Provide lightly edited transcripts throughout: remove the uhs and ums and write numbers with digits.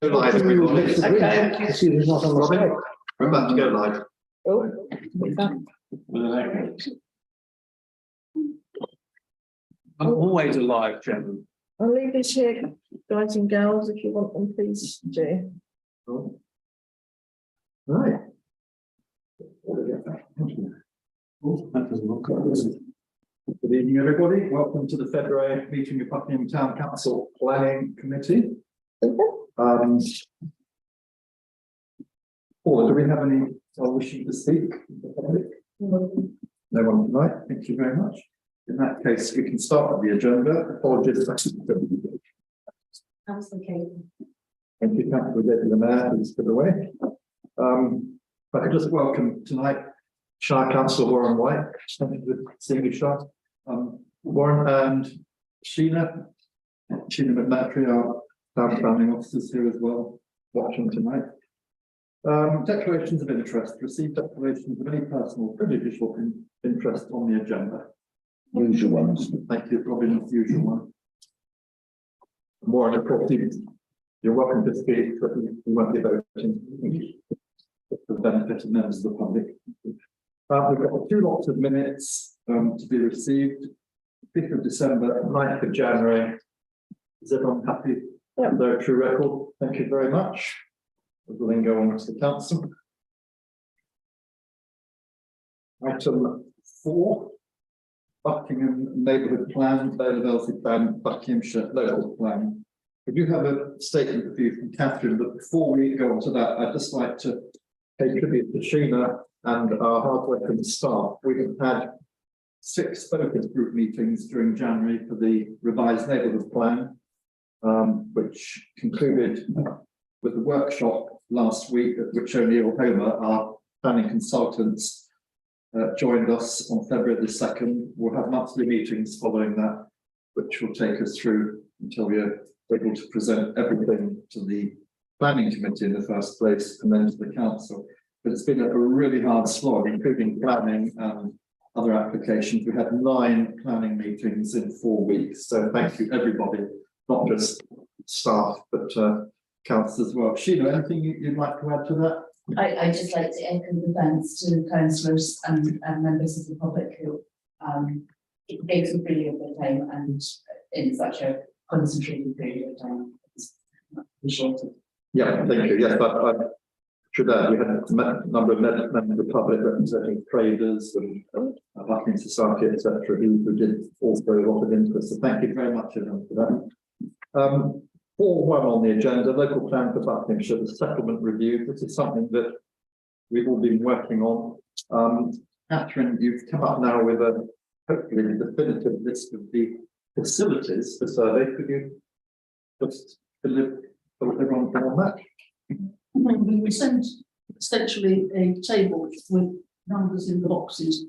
Go live, everybody. Okay. Excuse me, not on the Robin, slide. we're about to go live. Oh, what's that? I'm always alive, Chairman. I'll leave this here, guys and girls, if you want them, please do. Right. Good evening, everybody. Welcome to the February meeting of Buckingham Town Council Planning Committee. Paula, do we have any wishing to speak? No one tonight. Thank you very much. In that case, we can start with the agenda. Apologies. Thank you, Councillor Deputy Mayor, who's put away. If I could just welcome tonight Shire Councillor Warren White. Thank you for seeing you, Shire. Warren and Sheena McMatry, our town planning officers here as well, watching tonight. Declarations of interest. Receive declarations of any personal prejudicial interest on the agenda. Usual ones. Thank you, Robin. Usual one. Warren, of course, you're welcome to speak, but we won't be voting for the benefit of members of the public. We've got 2 lots of minutes to be received. 5th of December, 9th of January. Is everyone happy with their true record? Thank you very much. We'll then go on to the council. Item 4, Buckingham Neighbourhood Plan, Availability Plan, Buckinghamshire Local Plan. We do have a statement of view from Catherine, but before we go on to that, I'd just like to pay tribute to Sheena and our hard-working staff. We have had 6 focus group meetings during January for the revised neighbourhood plan, which concluded with the workshop last week at which O'Neill Homer, our planning consultants, joined us on February the 2nd. We'll have monthly meetings following that, which will take us through until we are able to present everything to the planning committee in the first place and then to the council. But it's been a really hard slog, including planning and other applications. We had 9 planning meetings in 4 weeks. So thank you, everybody, not just staff, but council as well. Sheena, anything you'd like to add to that? I just like to echo the thanks to councillors and members of the public who it takes a brilliant time and in such a concentrated period of time. It's appreciated. Yeah, thank you. Yes, but should add, we had a number of members of the public representing traders and Buckingham Society, etc., who did also a lot of interest. So thank you very much everyone for that. 4.1 on the agenda, local plan for Buckinghamshire, the settlement review. This is something that we've all been working on. Catherine, you've come up now with a hopefully definitive list of the facilities for survey. Could you just fill everyone on that? We sent essentially a table with numbers in the boxes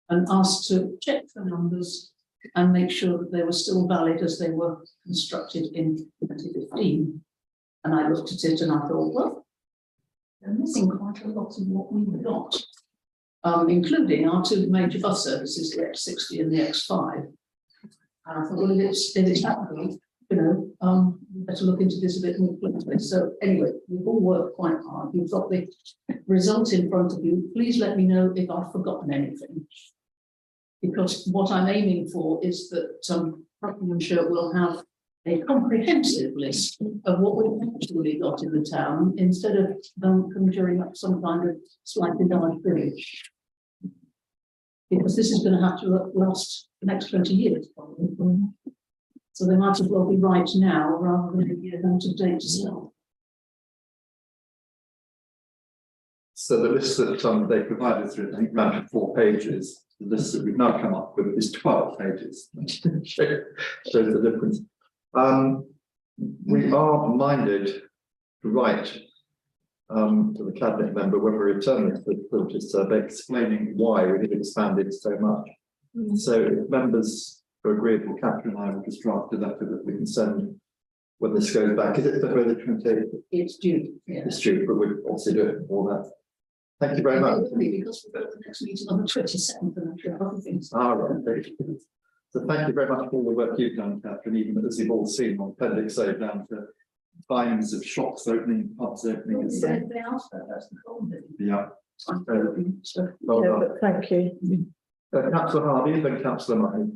and asked to check the numbers and make sure that they were still valid as they were constructed in 2015. And I looked at it and I thought, well, they're missing quite a lot of what we've got, including our 2 major bus services, the X60 and the X5. And I thought, well, if it's happening, you know, better look into this a bit more closely. So anyway, we've all worked quite hard. You've got the result in front of you. Please let me know if I've forgotten anything, because what I'm aiming for is that Buckinghamshire will have a comprehensive list of what we've actually got in the town instead of conjuring up some kind of slightly large village. Because this is going to have to last the next 20 years, probably. So they might as well be right now rather than a year out of date to start. So the list that they provided through, I think, around 4 pages. The list that we've now come up with is 12 pages. Shows the difference. We are minded to write to the cabinet member when we return to the facilities survey, explaining why we have expanded so much. So if members are agreeable, Catherine and I will just draft a letter that we can send when this goes back. Is it February the 28th? It's due. Yeah. It's due, but we'll obviously do it before that. Thank you very much. Because we've got the next meeting on the 27th and I'm sure other things. All right. So thank you very much for all the work you've done, Catherine, even as you've all seen on Appendix A down to times of shops opening, pubs opening. Is there anything else that's the problem? Yeah. So, Well Yeah, done. but thank you. Councillor Harvey, then Councillor Murray.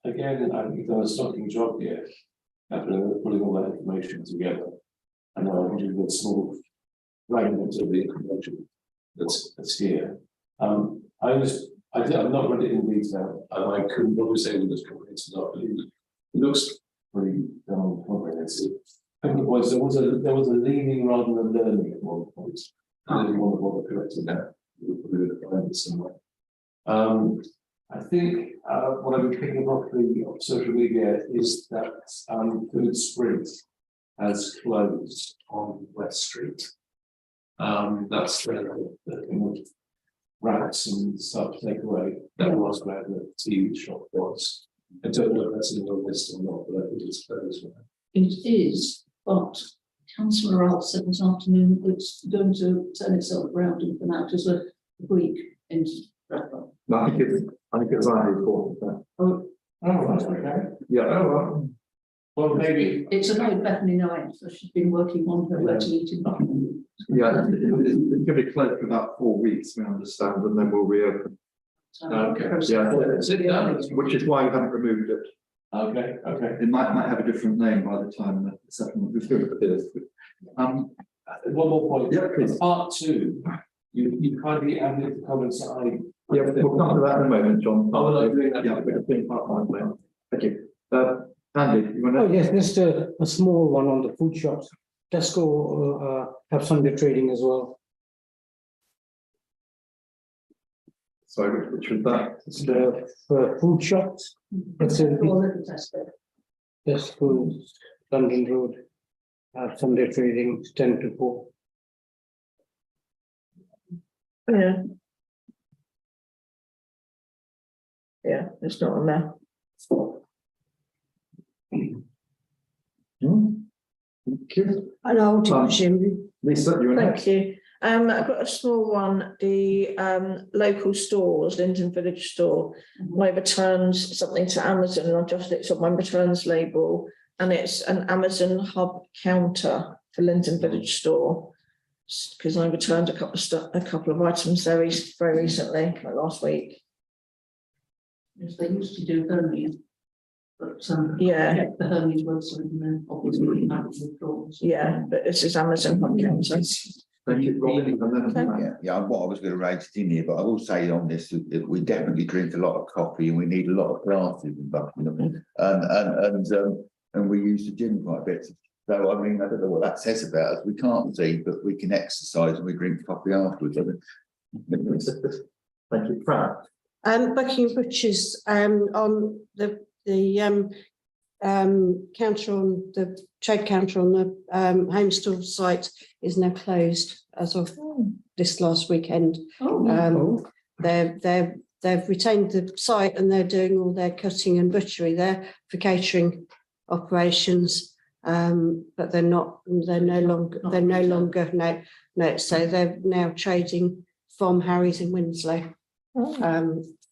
Again, I think there was something job here. After putting all that information together. And I wanted to small fragment of the information that's here. I'm not read it in detail, and I couldn't probably say whether it's comprehensive or not, but it looks pretty comprehensive. I think it was, there was a leaning rather than learning at one point. I didn't want to bother correcting that. We would find it somewhere. I think what I've been picking up the social media is that Food Sprint has closed on West Street. That's the wraps and stuff to take away. That was where the tea shop was. I don't know if that's in your list or not, but I think it's closed. it is, but Councillor Ralph said this afternoon it's going to turn itself around and come out as a Greek in Bradford. No, I think it's highly important. Oh, that's okay. Yeah. Oh, well, maybe. It's annoyed Bethany Noel, so she's been working on her where to eat in Buckingham. Yeah, it's going to be closed for about 4 weeks, we understand, and then we'll reopen. Okay. Yeah, Yeah. which is why we haven't removed it. Okay. It might have a different name by the time the settlement is through. One more point. Yeah, please. Part two, you kindly added the comments that I. Yeah, we'll come to that in a moment, John. Oh, well, I'm doing that. Yeah, we're just doing part one there. Thank you. Andy, you want Oh, to? yes, just a small one on the food shops. Tesco have Sunday trading as well. Sorry, which was that? It's the food shops. It's a Or little Tesco. Tesco, London Road, have Sunday trading 10 to 4. Yeah. Yeah, it's not on there. Thank you. And I'll Lisa, you want Thank you. I've got a small one, the local stores, Linden Village store. I returned something to Amazon and I've just looked at my returns label and it's an Amazon hub counter for Linden Village store. Because I returned a couple of items very recently, like last week. Yes, they used to do Hermes. But Yeah, the Hermes website and then obviously the floors. yeah, but this is Amazon hub counter. Thank you, Robin, and then. Yeah, what I was going to raise it in here, but I will say on this that we definitely drink a lot of coffee and we need a lot of glasses in Buckingham, and we use the gym quite a bit. So I mean, I don't know what that says about us. We can't see, but we can exercise and we drink coffee afterwards. Thank you, Fran. Buckingham Butchers on the counter on the trade counter on the home store site is now closed as of this last weekend. They've retained the site and they're doing all their cutting and butchery there for catering operations, but they're no longer so they're now trading from Harry's in Winslow.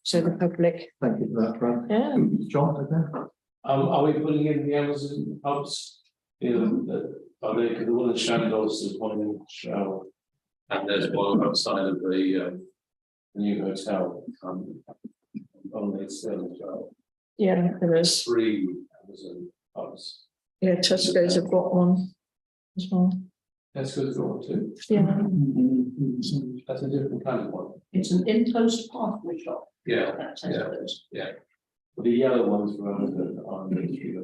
So the public. Thank you for that, Fran. Yeah. John, okay. Are we putting in the Amazon hubs? Are they, because the one in Shandos is one in Shell, and there's one outside of the new hotel, on the Sterling Shell. Yeah, there is. 3 Amazon hubs. Yeah, Tesco's have got one as well. That's good for one too. Yeah. That's a different kind of one. It's an in-post pathway shop. Yeah, That Tesco's. but the yellow ones for Amazon are Peter.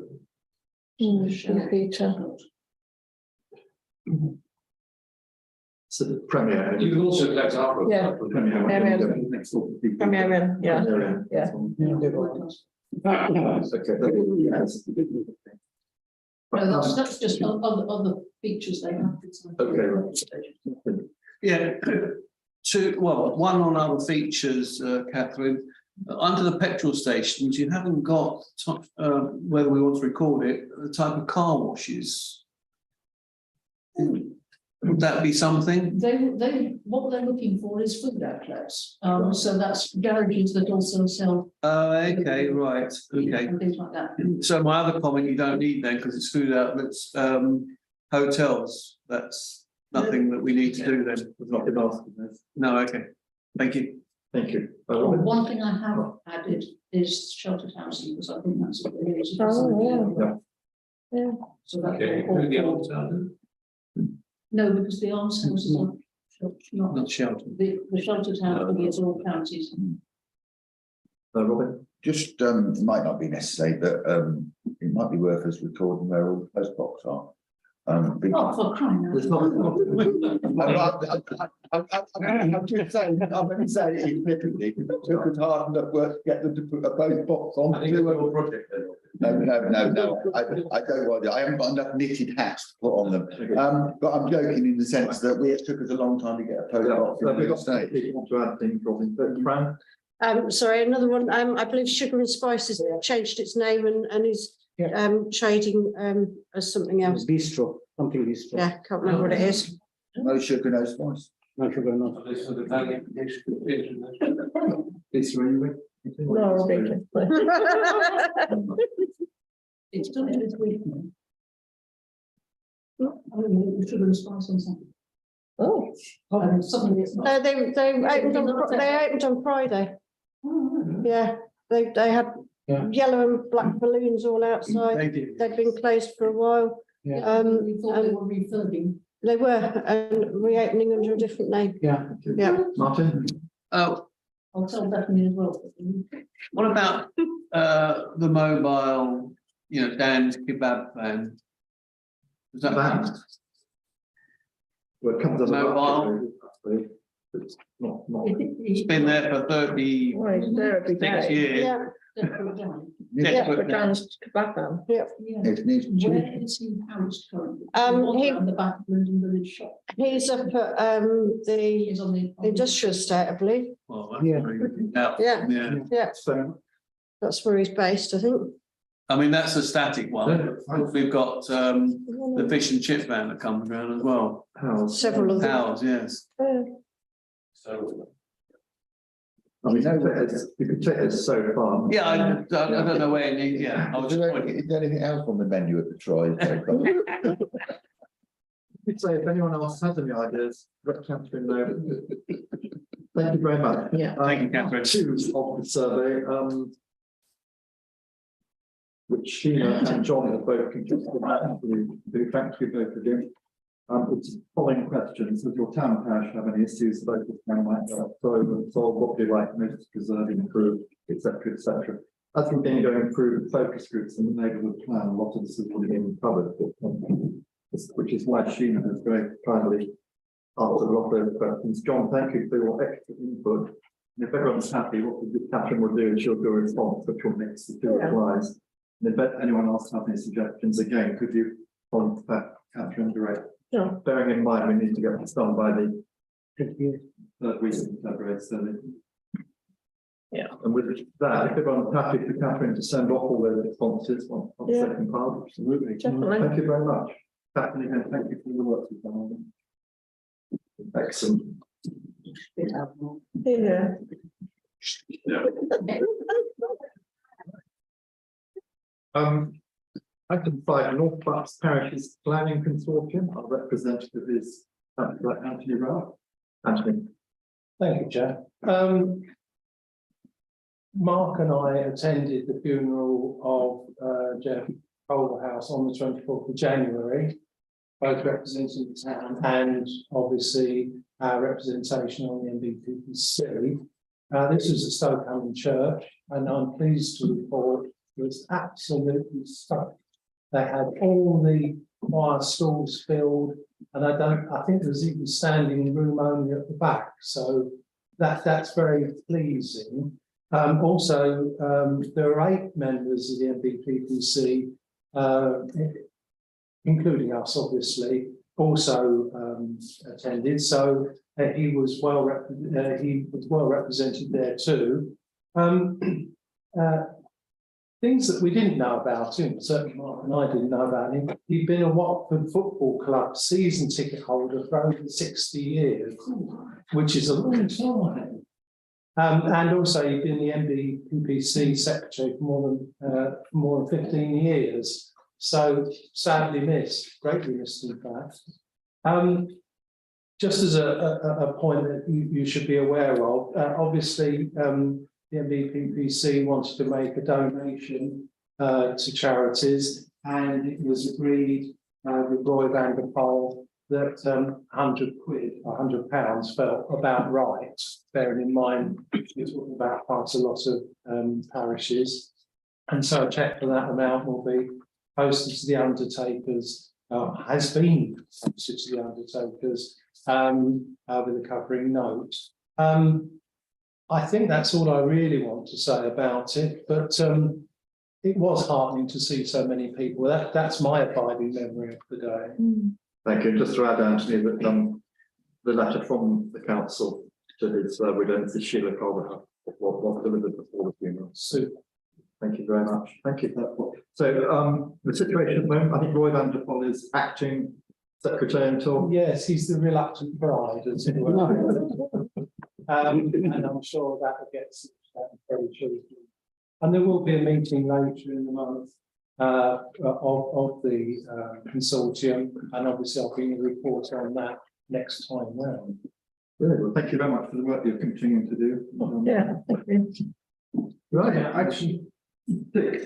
So the Premier. You can also collect our. Yeah. Premier. Next door. Premier Inn, yeah. Yeah. Okay. No, that's just other features they have. Okay. Yeah, one on other features, Catherine. Under the petrol stations, you haven't got, whether we want to record it, the type of car washes. Would that be something? What they're looking for is food outlets. So that's garages that also sell. Okay, right, okay. And things like that. So my other comment you don't need then, because it's food outlets, hotels, that's nothing that we need to do then. We've not been asking this. No, okay, thank you. Thank you. One thing I have added is sheltered housing, because I think that's what it is. Oh, yeah. So that's Okay, all- who the old town? No, because the almshouses are not, Not sheltered. the sheltered housing is all counties. Robin? Just, it might not be necessary, but, it might be worth us recording where all the post box are. Oh, for crying out It's loud. not. I'm just saying, I'm only saying it flippantly, because it took us hard enough work to get them to put a post box on. I think it's your project then. No, I don't want it. I haven't got enough knitted hats to put on them. But I'm joking in the sense that it took us a long time to get a post box in We've the got state. people to add things, Robin, but Fran? Sorry, another one, I believe Sugar and Spices changed its name and is trading as something else. Bistro, something bistro. Yeah, can't remember what it is. No sugar, no spice. No sugar, no. So this is the planning application. This really? No, speaking. It's done it this week. I don't know, we should have spice on something. Oh, And suddenly it's not. No, they opened on Friday. Oh, Yeah, they had Yeah. yellow and black balloons all outside. They did. They'd been closed for a while. yeah, we thought they were refurbing. They were reopening under a different name. Yeah. Yeah. Martin? Oh, I'll tell Bethany as well. what about, the mobile, Dan's kebab van? Is that? Van. Well, it comes as a. Mobile. It's not. It's been there for 36 well, he's there every day. years. Yeah. Yeah, Desperate for now. Dan's kebab van. It needs Where to. is he housed currently? He- On the back of London Village shop. He's up at the He's on the. industrial estate, I believe. Well, that's Yeah. very good. Yeah, Yeah, yeah. yeah, So, that's where he's based, I think. I mean, that's a static one. We've got, the fish and chip van that comes around as well. how's? Several of them. Cows, yes. So. I mean, you could take this so far. Yeah, I don't know where, I was Is just there pointing. is there anything else on the menu at the try? We'd say if anyone else has any ideas, let Catherine know. Thank you very much. Yeah. Thank you, Catherine. Two of the survey, which Sheena and John have both contributed to, thank you both again. It's following questions, does your town parish have any issues local town might solve, what do you like most to preserve, improve, etc., etc. As we've been going through the focus groups in the neighbourhood plan, a lot of this has already been covered, which is why Sheena has very kindly answered a lot of those questions. John, thank you for your extra input. And if everyone's happy, what Catherine will do is she'll do a response, which will mix the two Yeah. replies. And if anyone else has any suggestions, again, could you contact Catherine direct? Sure. Bearing in mind, we need to get this done by the Thank you. third week of February, so. Yeah. And with that, if everyone's happy for Catherine to send off all those responses on the Yeah. second part. Absolutely. Definitely. Thank you very much. Catherine, again, thank you for the work you've done. Excellent. Yeah. Item 5, North Bucks Parishes Planning Consortium, our representative is Anthony Ralph. Anthony. Thank you, Chair. Mark and I attended the funeral of Jeff Culverhouse on the 24th of January, both representing the town and obviously our representation on the NBPPC. This was at Stoke Church, and I'm pleased to report it was absolutely stuck. They had all the choir stalls filled, and I think there was even standing room only at the back. So that's very pleasing. Also, there are 8 members of the NBPPC, including us, obviously, also attended. So he was well represented there too. things that we didn't know about him, certainly Mark and I didn't know about him. He'd been a Watford Football Club season ticket holder for over 60 years, which is a long time. And also he'd been the MBPPC secretary for more than 15 years. So sadly missed, greatly missed in fact. Just as a point that you should be aware of, obviously the MBPPC wanted to make a donation to charities, and it was agreed with Roy van der Pol that £100 felt about right, bearing in mind we're talking about quite a lot of parishes. And so a cheque for that amount will be posted to the undertakers, has been posted to the undertakers with a covering note. I think that's all I really want to say about it, but it was heartening to see so many people. That's my abiding memory of the day. Thank you. Just to add, Anthony, that the letter from the council to his widow, Mrs. Sheila Calder, was delivered before the funeral. Super. Thank you very much. Thank you for that. So the situation at the moment, I think Roy van der Pol is acting secretary until. Yes, he's the reluctant bride, as it were. And I'm sure that will get very shortly. And there will be a meeting later in the month of the consortium, and obviously I'll bring a report on that next time round. Good. Well, thank you very much for the work you're continuing to do. Yeah, thank you. Right,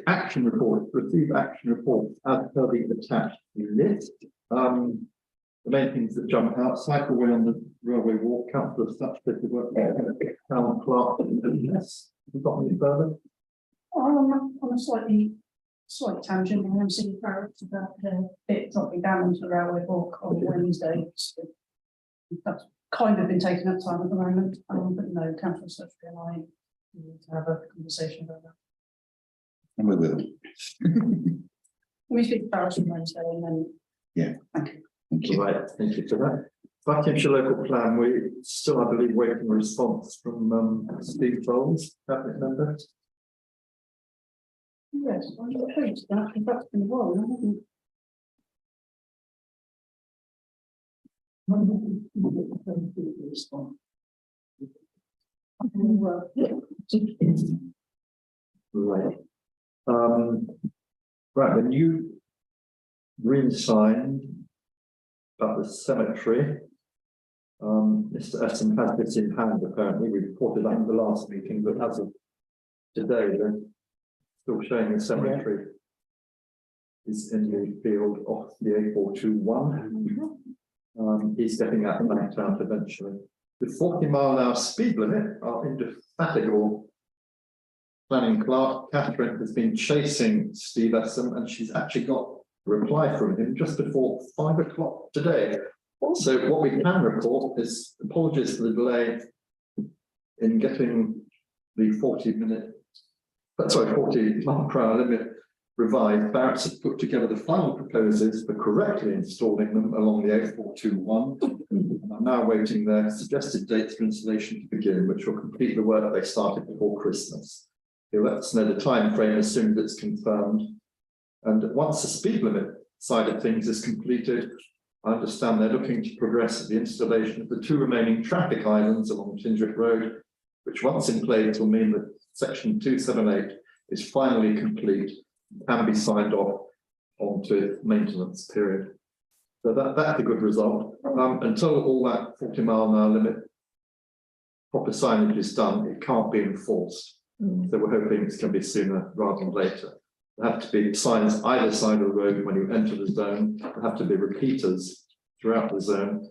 action reports, receive action reports as per the attached list. The main things that jump out: cycleway on the railway walk, council of such bit of work, town clerk. Yes, you've got any further? On a slight tangent, I'm going to see parrots about it dropping down onto the railway walk on Wednesday. So that's kind of been taking up time at the moment, but no, council secretary and I need to have a conversation about that. And we will. We speak to parrots on Wednesday and then. Yeah. Thank you. Thank you. Right, thank you for that. Buckinghamshire local plan, we still, I believe, waiting a response from Steve Bowles, cabinet member. Yes, I'm pleased that, because that's been a while, hasn't Right. Right, the new green sign at the cemetery. Mr. Essen has this in hand, apparently. We reported that in the last meeting, but as of today, they're still showing the cemetery is in the field off the A421. He's getting that banked out eventually. The 40-mile-an-hour speed limit, our indefatigable planning clerk, Catherine, has been chasing Steve Essen, and she's actually got a reply from him just before 5 o'clock today. So what we can report is apologies for the delay in getting the 40-mile-per-hour limit revised. Barrett's have put together the final proposals for correctly installing them along the A421, and are now waiting their suggested dates for installation to begin, which will complete the work they started before Christmas. He'll let us know the time frame as soon as it's confirmed. And once the speed limit side of things is completed, I understand they're looking to progress the installation of the 2 remaining traffic islands along Tindrick Road, which once in place will mean that section 278 is finally complete and can be signed off onto its maintenance period. So that's a good result. Until all that 40-mile-an-hour limit proper signage is done, it can't be enforced. So we're hoping it's going to be sooner rather than later. There have to be signs either side of the road when you enter the zone. There have to be repeaters throughout the zone.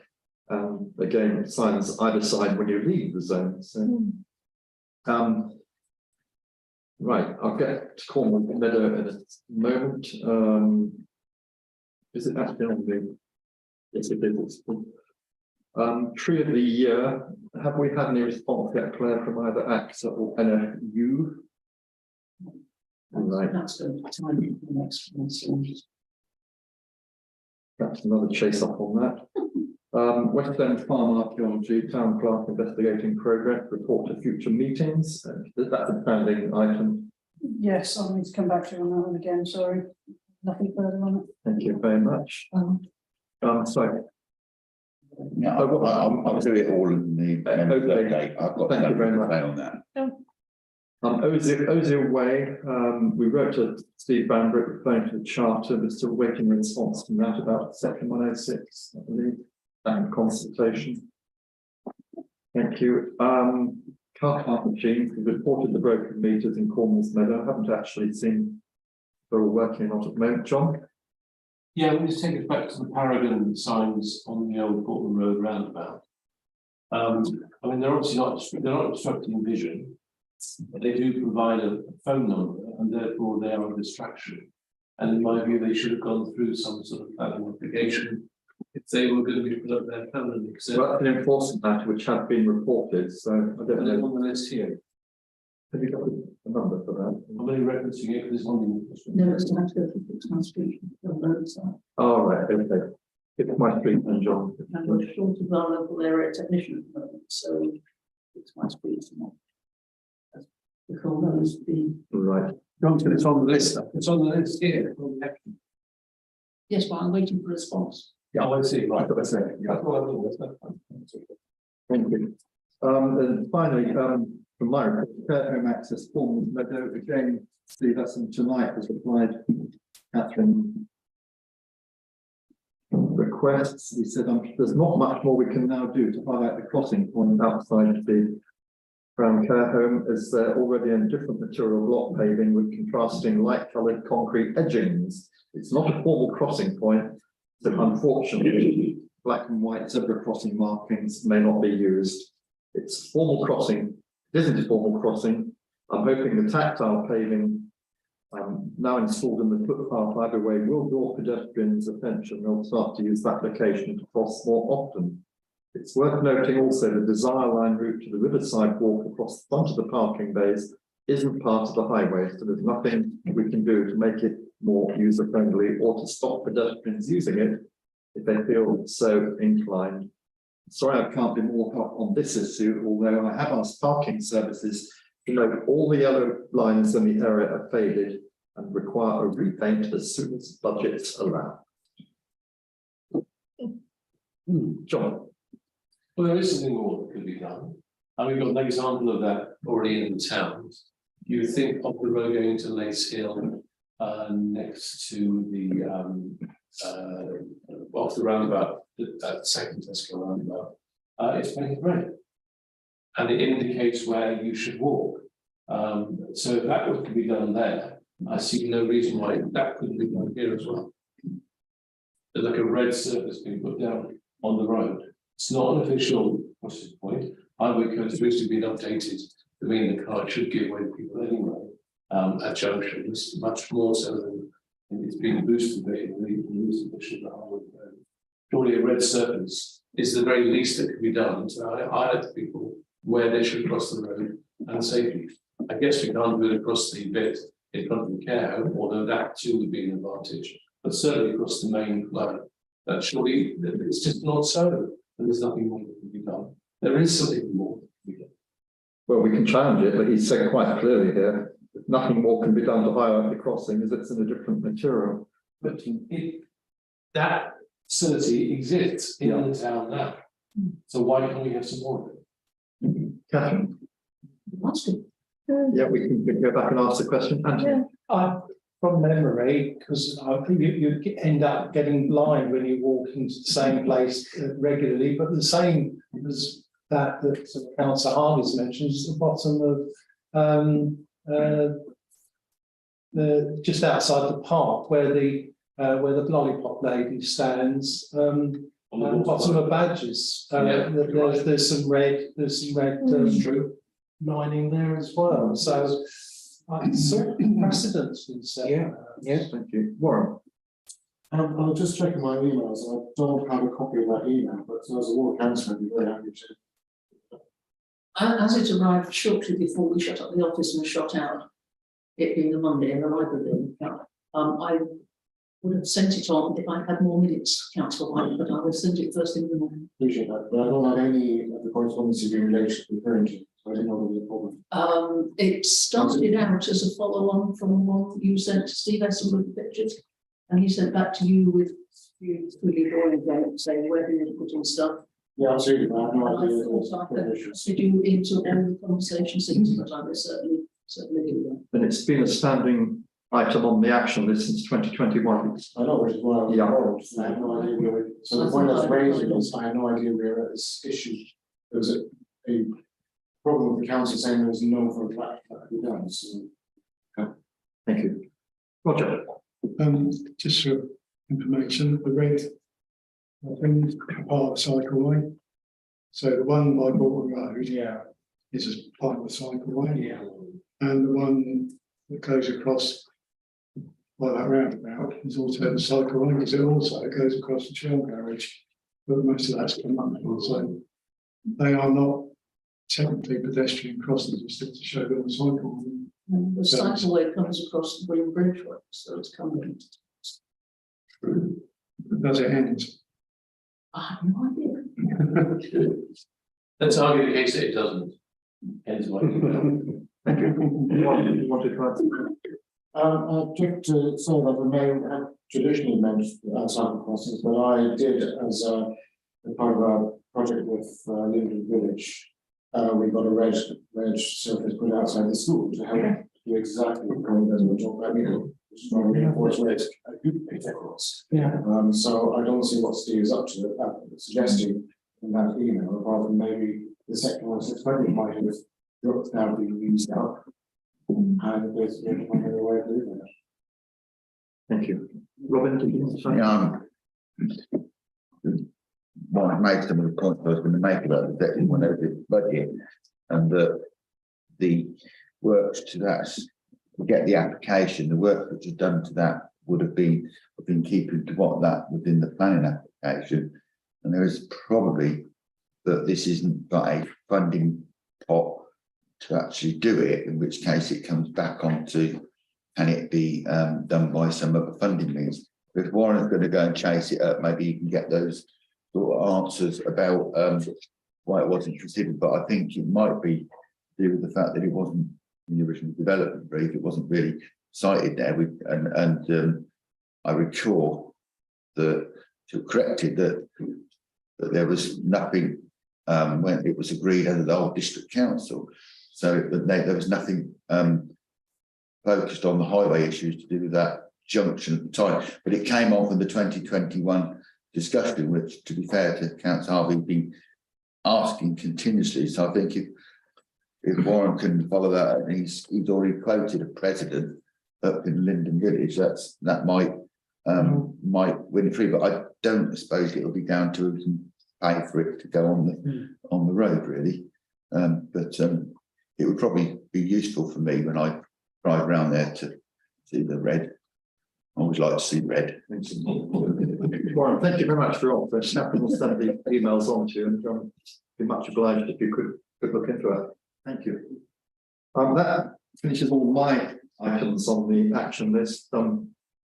And again, signs either side when you leave the zone. So, right, I'll get to Cornwall Meadow in a moment. Is it actually on the? Yes, it is. Tree of the year. Have we had any response yet, Claire, from either AXA or NFU? Right. That's good. Time for the next one. Perhaps another chase up on that. West End Farm Archaeology, Town Clerk investigating progress, report to future meetings. That's a pending item. Yes, I'll need to come back to you on that one again, sorry. Nothing further on it. Thank you very much. Sorry. Yeah, I'll do it all in the Okay. I've got Thank you very nothing to much. say on that. Osier Way, we wrote to Steve Bambrick referring to the charter, we're still waiting a response from that about section 106, I believe, and consultation. Thank you. Car park machines, we reported the broken meters in Cornwall's Meadow, I haven't actually seen if they're all working or not at the moment. John? Yeah, we just take us back to the Paragon signs on the old Portland Road roundabout. I mean, they're obviously not obstructing vision, but they do provide a phone number, and therefore they are a distraction. And in my view, they should have gone through some sort of planning application if they were going to be put up there permanently. So Well, that's an enforcement matter which had been reported, so I don't they're know, on the list here. have you got a number for that? I'm only referencing it because it's on the. No, it's going to go for 6 months. Oh, right, okay. It's my street and John. And we're short of our local area technician at the moment, so it's my speed. Before those be. Right. Johnson, it's on the list. It's on the list here. Yes, but I'm waiting for a response. Yeah, I see, right. I've got to say, yeah. That's what I thought, that's not- Thank you. And finally, from my report, care home access form, Meadow, again, Steve Esson tonight has replied, Catherine. Requests, he said, there's not much more we can now do to highlight the crossing point outside the Brown Care Home, as there already in different material block paving with contrasting light coloured concrete edgings. It's not a formal crossing point, so unfortunately, black and white zebra crossing markings may not be used. It's a formal crossing, it isn't a formal crossing. I'm hoping the tactile paving now installed in the footpath highway will draw pedestrians' attention. They'll start to use that location to cross more often. It's worth noting also the desire line route to the riverside walk across the front of the parking bays isn't part of the highway, so there's nothing we can do to make it more user-friendly or to stop pedestrians using it if they feel so inclined. Sorry, I can't be more help on this issue, although I have asked parking services to note all the yellow lines in the area are faded and require a repaint as soon as budgets allow. John? Well, there is something more that could be done. And we've got an example of that already in the towns. You think of the road going to Lace Hill, next to the, off the roundabout, that second Tesco roundabout. It's painted red. And it indicates where you should walk. So if that could be done there, I see no reason why that couldn't be done here as well. There's like a red surface being put down on the road. It's not an official crossing point. Highway code has been updated to mean the car should give way to people anyway. At junctions, much more so than it's been boosted a bit in the recent edition of the highway code. Surely a red surface is the very least that can be done to highlight to people where they should cross the road and safely. I guess we can't do it across the bit in front of the care home, although that too would be an advantage, but certainly across the main flow. That surely it's just not so. There's nothing more that can be done. There is something more that can be done. Well, we can challenge it, but he said quite clearly here, that nothing more can be done to highlight the crossing as it's in a different material. But that facility exists in the town now. So why can't we have some more of it? Catherine? Must be. Yeah, we can go back and ask the question. Anthony? From memory, because I think you end up getting blind when you walk into the same place regularly, but the same as that Councillor Hardy's mentioned is the bottom of the just outside the park where the lollipop lady stands. On the bottom of Badges, there's some red lining there as well. So I saw precedents in set. Yes, thank you. Warren? I'll just check my emails. I don't have a copy of that email, but as a ward councillor, I'd be very happy to. As it arrived shortly before we shut up the office and shot out, it being a Monday and the library, I would have sent it on if I had more minutes, Councillor White, but I will send it first thing in the morning. Appreciate that, but I don't have any of the correspondence you've been referring to. I didn't know there was a problem. It started out as a follow-on from one you sent to Steve Esson with the pictures. And he sent back to you with your drawing again, saying where he was putting stuff. Yeah, absolutely, but I have no And I idea. thought I could fit you into all the conversations, but I will certainly do that. And it's been a standing item on the action list since 2021. I know, which is why I was Yeah. involved, and I had no idea we were, so the point I was raising is, I had no idea we were at this issue. There was a problem with the council saying there was no for a fact that could be done, so. Thank you. Roger. Just for information, the red thing is part of the cycleway. So the one by Bolton Road, is a part of the cycleway. And the one that goes across by that roundabout is also the cycleway, because it also goes across the Shell garage. But most of that's come up, so they are not technically pedestrian crossings, it's just to show them the cycle. And the cycleway comes across the Green Bridge, right, so it's coming. Does it end? I have no idea. Let's argue the case that it doesn't. Hence why. Thank you. You wanted to add? Just to say that the main have traditionally meant cycle crossings, but I did as part of our project with Linden Village. We got a red surface put outside the school to help do exactly what we're talking about, which is trying to reinforce where it's a good bit across. Yeah. So I don't see what Steve is up to, suggesting in that email, apart from maybe the second 1,600 might have dropped down, being used up. And there's a way of doing that. Thank you. Robin, did you want to say? Well, I made some of the points I was going to make about the debt when over the budget, and the works to that, to get the application, the work which is done to that would have been keeping to what that within the planning application. And there is probably that this isn't got a funding pot to actually do it, in which case it comes back onto, can it be done by some other funding means? If Warren's going to go and chase it up, maybe you can get those sort of answers about why it wasn't considered, but I think it might be to do with the fact that it wasn't in the original development brief, it wasn't really cited there. I recall that to correct it that there was nothing when it was agreed under the old district council, so that there was nothing focused on the highway issues to do with that junction at the time, but it came off in the 2021 discussion, which, to be fair to Councillor Harvey, been asking continuously. So I think if Warren can follow that, and he's already quoted a precedent up in Linden Village, that might win it free. But I don't suppose it'll be down to who can pay for it to go on the road, really. But it would probably be useful for me when I drive around there to see the red. I always like to see red. Warren, thank you very much for your offer. Snapper will send the emails on to you, and be much obliged if you could look into it. Thank you. That finishes all my items on the action list.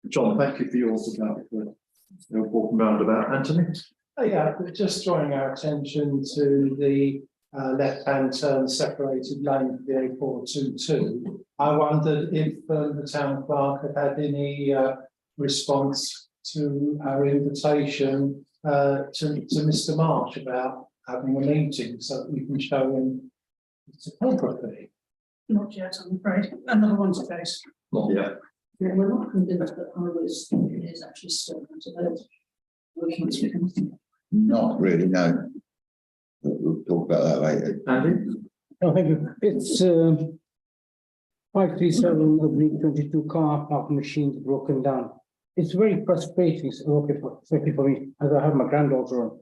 John, thank you for yours about the walking roundabout. Anthony? Yeah, just drawing our attention to the left-hand turn separated lane for the A422. I wondered if the town clerk had any response to our invitation to Mr. Marsh about having a meeting so that we can show him the topography. Not yet, I'm afraid. Another one's case. Not yet. Yeah, we're not convinced that highways is actually still working with you. Not really, no. We'll talk about that later. Andy? No, thank you. It's 537/22 car park machines broken down. It's very frustrating, especially for me, as I have my granddaughter on,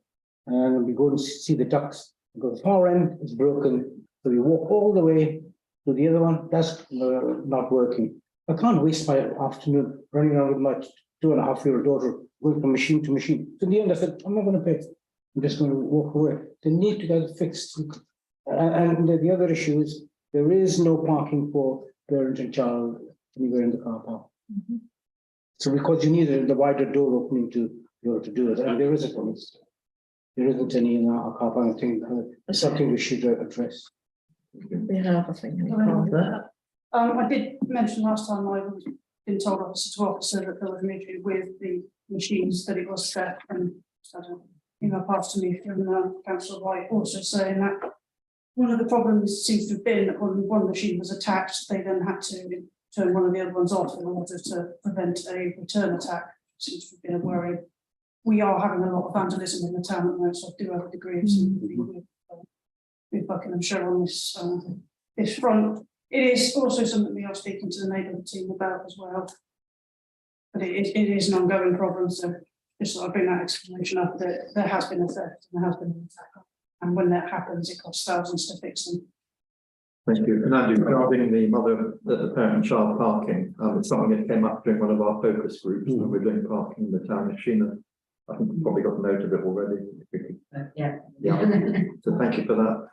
and we go to see the ducks. The far end is broken, so we walk all the way to the other one. That's not working. I can't waste my afternoon running around with my 2.5-year-old daughter, going from machine to machine. So in the end, I said, I'm not going to pay. I'm just going to walk away. They need to get it fixed. And the other issue is there is no parking for parent and child anywhere in the car park. So because you need the wider door opening to be able to do it, and there isn't any in our car park. I think it's something we should address. We have, I think, in the past. I did mention last time I was been told officer to officer that there was an issue with the machines, that it was theft, and so email passed to me from Councillor White also saying that one of the problems seems to have been that when one machine was attacked, they then had to turn one of the other ones off in order to prevent a return attack. Seems to have been a worry. We are having a lot of vandalism in the town at the moment, so I do have a degree of sympathy with Buckinghamshire on this front. It is also something we are speaking to the neighbourhood team about as well. But it is an ongoing problem, so just thought I'd bring that explanation up, that there has been a theft and there has been an attack. And when that happens, it costs thousands to fix them. Thank you. And Andrew, regarding the parent and child parking, it's something that came up during one of our focus groups when we're doing parking in the town. Sheena, I think we probably got a note of it already. Yeah. So thank you for that.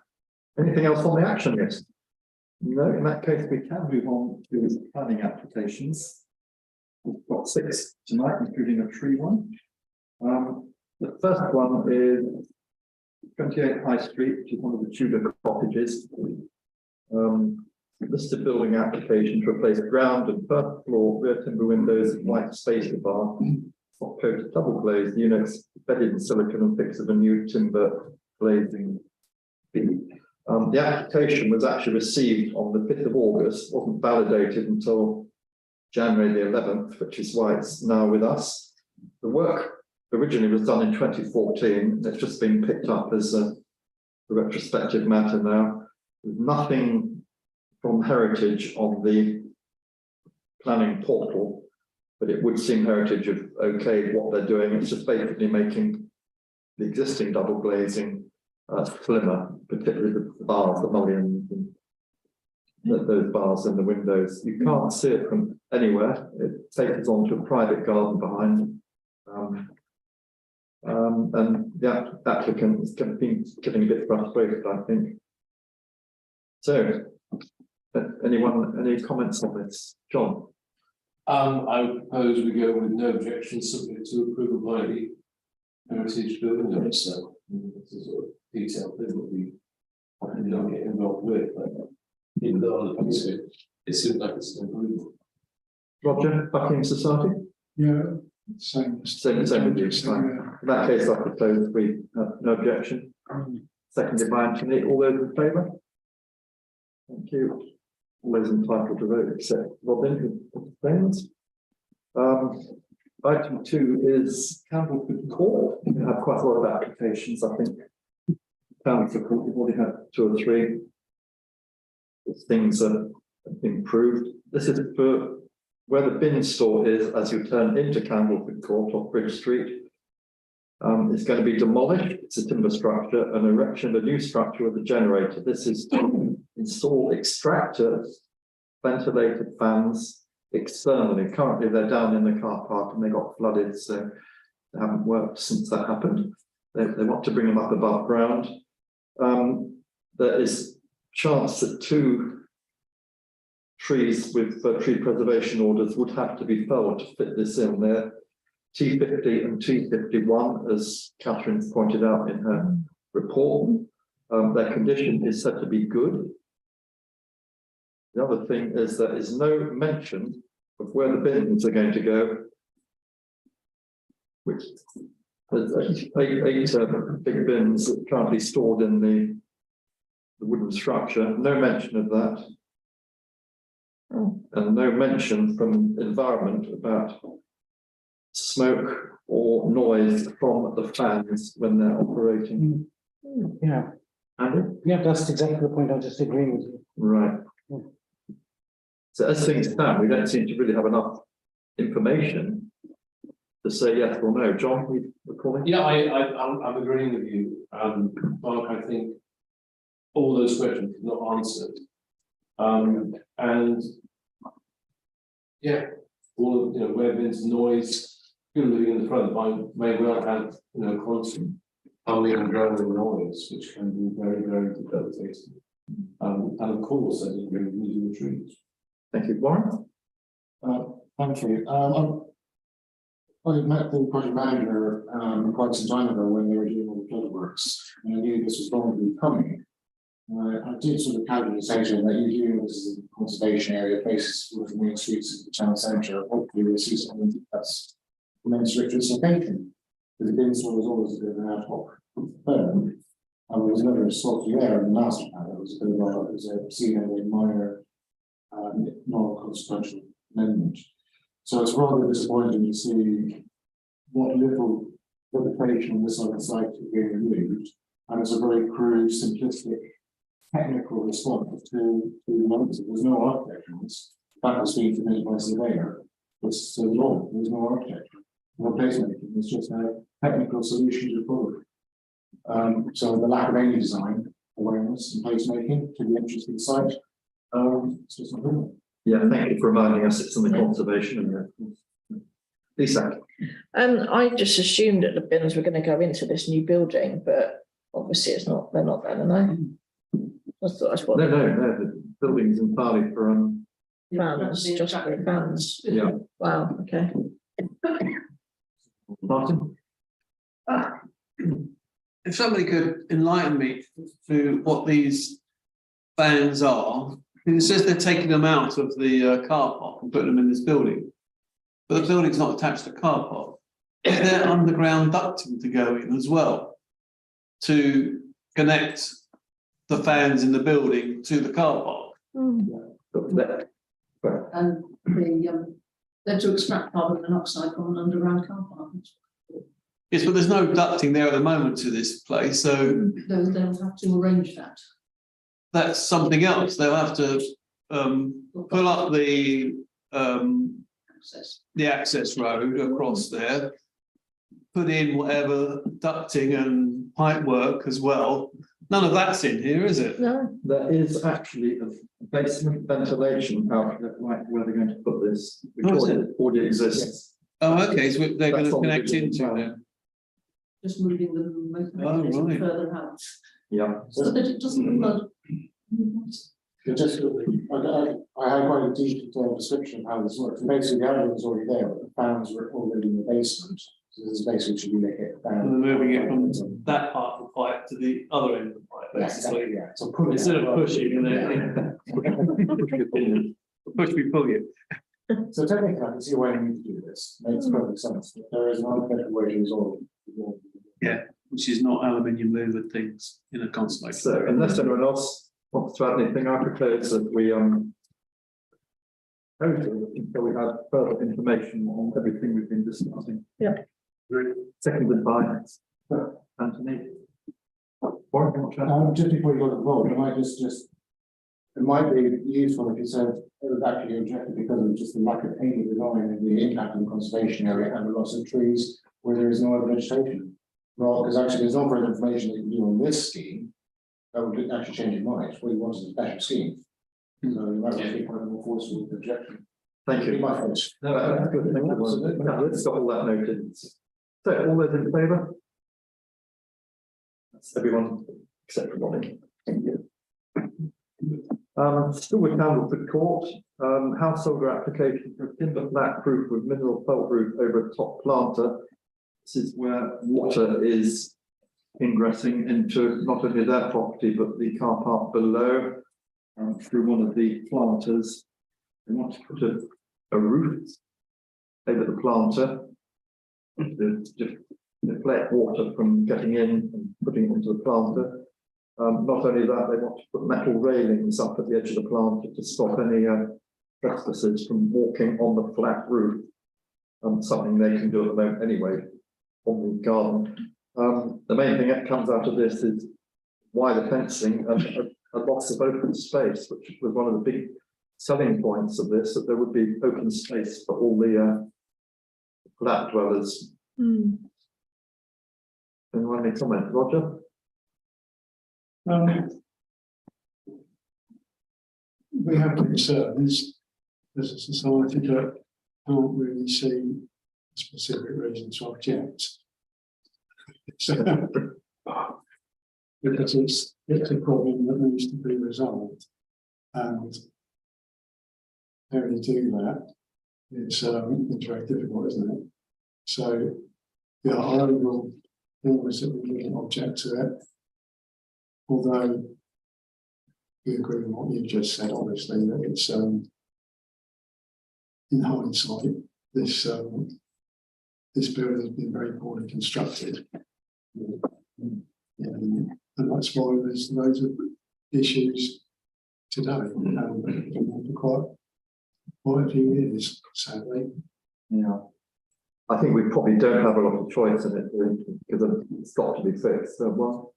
Anything else on the action list? No, in that case, we can move on to planning applications. We've got 6 tonight, including a tree one. The first one is 28 High Street, which is one of the Tudor cottages. Listed building application to replace ground and first floor rear timber windows, white spacer bar, top coat double glazed units, bedded in silicon and fixed with a new timber glazing beam. The application was actually received on the 5th of August, wasn't validated until January the 11th, which is why it's now with us. The work originally was done in 2014. It's just been picked up as a retrospective matter now. There's nothing from Heritage on the planning portal, but it would seem Heritage of okay what they're doing. It's just basically making the existing double glazing slimmer, particularly the bars, the mullions, and those bars in the windows. You can't see it from anywhere. It takes us onto a private garden behind. And the applicant is getting a bit frustrated, I think. So, any comments on this? John? I would propose we go with no objections, subject to approval by the Heritage Building Officer. This is a sort of detailed thing that we don't get involved with, but even though on the face of it, it seems like it's an improvement. Roger, Buckingham Society? Yeah, same. Same with you. Fine. In that case, I propose we have no objection. Seconded by Anthony. All those in favour? Thank you. All those entitled to vote except Robin, who abstains. Item 2 is Candlefoot Court. We have quite a lot of applications, I think. Candlefoot Court, we've already had 2 or 3. Things are improved. This is for where the bin store is as you turn into Candlefoot Court off Bridge Street. It's going to be demolished. It's a timber structure, an erection of a new structure with a generator. This is to install extractors, ventilated fans externally. Currently, they're down in the car park and they got flooded, so they haven't worked since that happened. They want to bring them up above ground. There is chance that 2 trees with tree preservation orders would have to be felled to fit this in there. T50 and T51, as Catherine's pointed out in her report, their condition is said to be good. The other thing is there is no mention of where the bins are going to go, which there's 8 big bins currently stored in the wooden structure. No mention of that. And no mention from environment about smoke or noise from the fans when they're operating. Yeah. Andy? Yeah, that's exactly the point. I was just agreeing with you. Right. So as things stand, we don't seem to really have enough information to say yes or no. John, we recalling? Yeah, I'm agreeing with you. Mark, I think all those questions are not answered. And yeah, all of where there's noise, people living in the front may well have constant humming and droning noise, which can be very, very debilitating. And of course, I think we're losing the trees. Thank you, Warren. Thank you. I met the project manager quite some time ago when they were doing all the flood works, and I knew this was going to be coming. I did sort of casually say to him that you do this is a conservation area, faces with the main streets of the town centre. Hopefully we'll see something that's commensurate with its location. Because the bin store was always a bit of an ad hoc firm. And there was never a slot there in the master plan. It was a bit of a, it was a seen as a minor, non-consequential amendment. So it's rather disappointing to see what little vegetation on this side of the site is being removed. And it's a very crude, simplistic, technical response to the numbers. There's no architecture on this. That was being finished by a surveyor. It's so long, there's no architecture. No placemaking, it's just a technical solution to the problem. So the lack of any design awareness and placemaking to the interest of the site, it's just not good. Yeah, thank you for reminding us it's on the conservation and Lisa. I just assumed that the bins were going to go into this new building, but obviously it's not, they're not there, no. I thought that's what. No, the building's entirely for Fans, just for fans. yeah. Wow, okay. Martin? If somebody could enlighten me to what these fans are, it says they're taking them out of the car park and putting them in this building. But the building's not attached to the car park. Is there underground ducting to go in as well to connect the fans in the building to the car park? And they're to extract carbon monoxide from an underground car park. Yes, but there's no ducting there at the moment to this place, so They'll have to arrange that. that's something else. They'll have to pull up the access road across there, put in whatever ducting and pipe work as well. None of that's in here, is it? No, There is actually a basement ventilation outlet right where they're going to put this, which Oh, is it? already exists. Oh, okay, so they're going That's to on the connect digital into plan. there. Just moving the Oh, mechanism right. further out. Yeah. So that it doesn't flood. It just, I had quite a detailed description of how this works. And basically, the idea was already there, but the fans were already in the basement. So this is basically to make it. And they're moving it from that part of the pipe to the other end of the pipe, Yeah, basically. exactly, yeah. So pull it Instead out. of pushing and then push me, pull you. So technically, I can see why you need to do this. Makes perfect sense. But there is another better way to resolve it. Yeah, which is not aluminium louvered things in a conservation. So unless anyone else wants to add anything, I propose that we until we have further information on everything we've been discussing. Yeah. Seconded by Anthony. Warren, you want to add? Just before you go to the vote, it might it might be useful if you said it was actually objected because of just the lack of any design and the impact on the conservation area and the loss of trees where there is no other vegetation. Well, because actually there's no further information that you can do on this scheme that would actually change your mind. What you want is a special scheme. So you might want to be quite more forceful with the objection. Thank you. My thoughts. No, that's good. Thank you. Yeah, let's got all that noted. So all those in favour? That's everyone except for Ronnie. Thank you. Still with Candleford Court, householder application for a timber flat roof with mineral felt roof over a top planter. This is where water is ingressing into not only their property but the car park below through one of the planters. They want to put a roof over the planter to deflect water from getting in and putting it into the planter. Not only that, they want to put metal railings up at the edge of the planter to stop any trespassers from walking on the flat roof. Something they can do at the moment anyway on the garden. The main thing that comes out of this is why the fencing and a loss of open space, which was one of the big selling points of this, that there would be open space for all the flat dwellers. Anyone need comment? Roger? We have concerns as a society that don't really see specific reasons to object. Because it's a problem that needs to be resolved. And how do you do that? It's very difficult, isn't it? So, yeah, I will always that we wouldn't object to it. Although we agree with what you've just said, obviously, that it's, in hindsight, this building has been very poorly constructed. And that's why there's loads of issues today, for quite a few years, sadly. Yeah. I think we probably don't have a lot of choice in it because it's got to be fixed. So, well,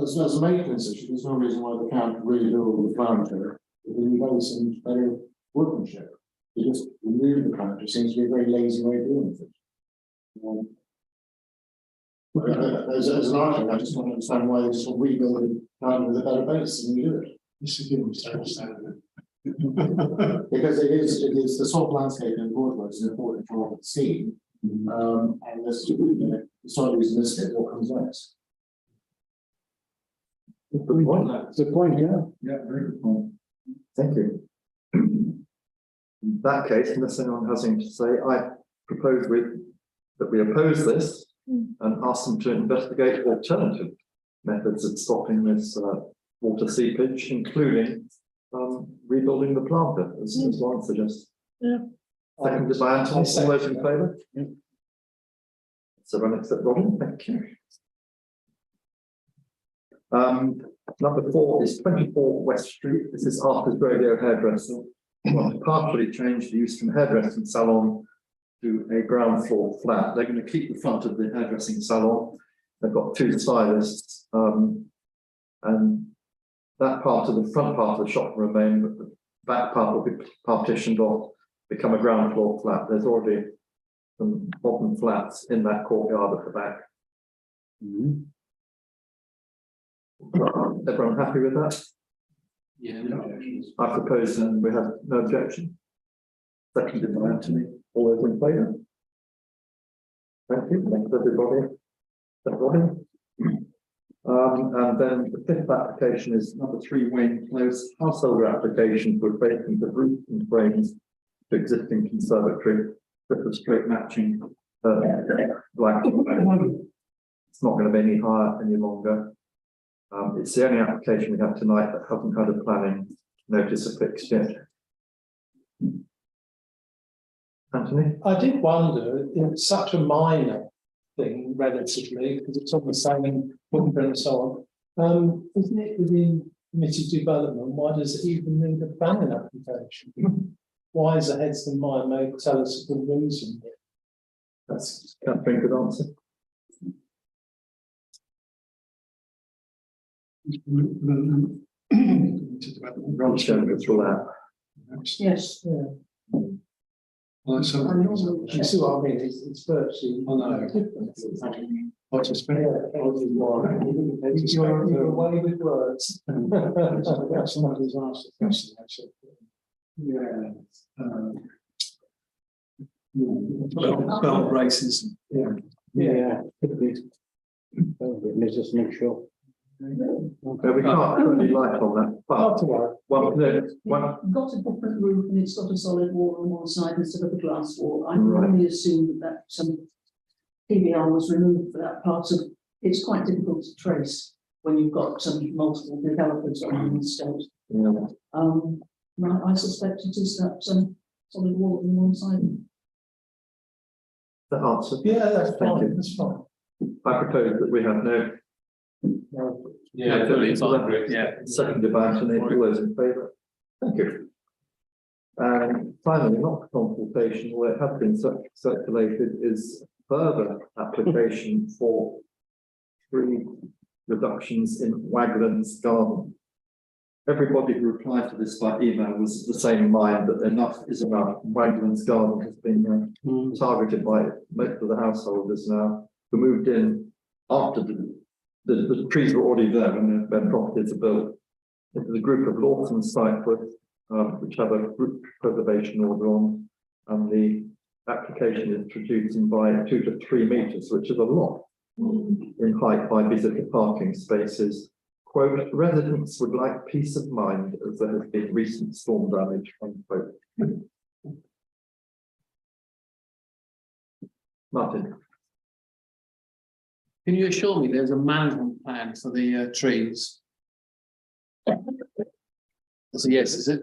As a maintenance issue, there's no reason why they can't rebuild the furniture. In place and better workmanship. You just remove the furniture, seems to be a very lazy way of doing it. As an architect, I just don't understand why they just want to rebuild it with a better base and you do it. This is good, so understanding. Because it is the soft landscape in Broadway is an important part of the scene. And this, it's not using this bit, what comes next. good point. Good point, yeah. Yeah, very good point. Thank you. In that case, unless anyone has anything to say, I propose that we oppose this and ask them to investigate alternative methods of stopping this water seepage, including rebuilding the planter, as Lauren suggests. Yeah. Seconded by Anthony, all those in favour? So everyone except Robin, thank you. Number 4 is 24 West Street. This is Arthur's Radio Hairdresser. Want to partially change the use from hairdressing salon to a ground floor flat. They're going to keep the front of the hairdressing salon. They've got 2 stylists, and that part of the front part of the shop will remain, but the back part will be partitioned off, become a ground floor flat. There's already some modern flats in that courtyard at the back. Everyone happy with that? Yeah, no objections. I propose and we have no objection. Seconded by Anthony. All those in favour? Thank you. Thanks everybody. And then the 5th application is number 3 Wayne Close, householder application for replacement of roof and frames to existing conservatory with the straight matching black. It's not going to be any higher any longer. It's the only application we have tonight that hasn't had a planning notice affixed yet. Anthony? I did wonder, it's such a minor thing relatively, because it's on the same footprint and so on. Isn't it within permitted development? Why does it even need a planning application? Why is the Headston Mine made tell us a good reason? That's Catherine, good answer. Ron showing it through that. Yes. Yeah. Like some. You see what I mean? It's virtually. I know. different. I suspect. You're away with words. Somebody's asked a question, actually. Yeah. Belt braces. Yeah. Could be. Let's just make sure. Okay, we can't put any light on that. Not But to worry. You've got a different roof and it's got a solid wall on one side instead of a glass wall. I Right. normally assumed that some PBR was removed for that part of, it's quite difficult to trace when you've got some multiple developers on the estate. yeah. I suspect it is that some solid wall on one side. That answer. Yeah, that's Thank fine. you. That's fine. I propose that we have no. Yeah, Seconded by Anthony, all those in favour? Thank you. And finally, not consultation, where it has been circulated, is further application for 3 reductions in Waglan's Garden. Everybody who replied to this by email was the same mind that enough is enough. Waglan's Garden has been targeted by most of the householders now who moved in after the trees were already there when their properties are built. It was a group of Lawson Cypress, which have a group preservation order on, and the application is reducing by 2 to 3 metres, which is a lot in height by visitor parking spaces. Quote, residents would like peace of mind as there has been recent storm damage, unquote. Martin. Can you assure me there's a management plan for the trees? That's a yes, is it?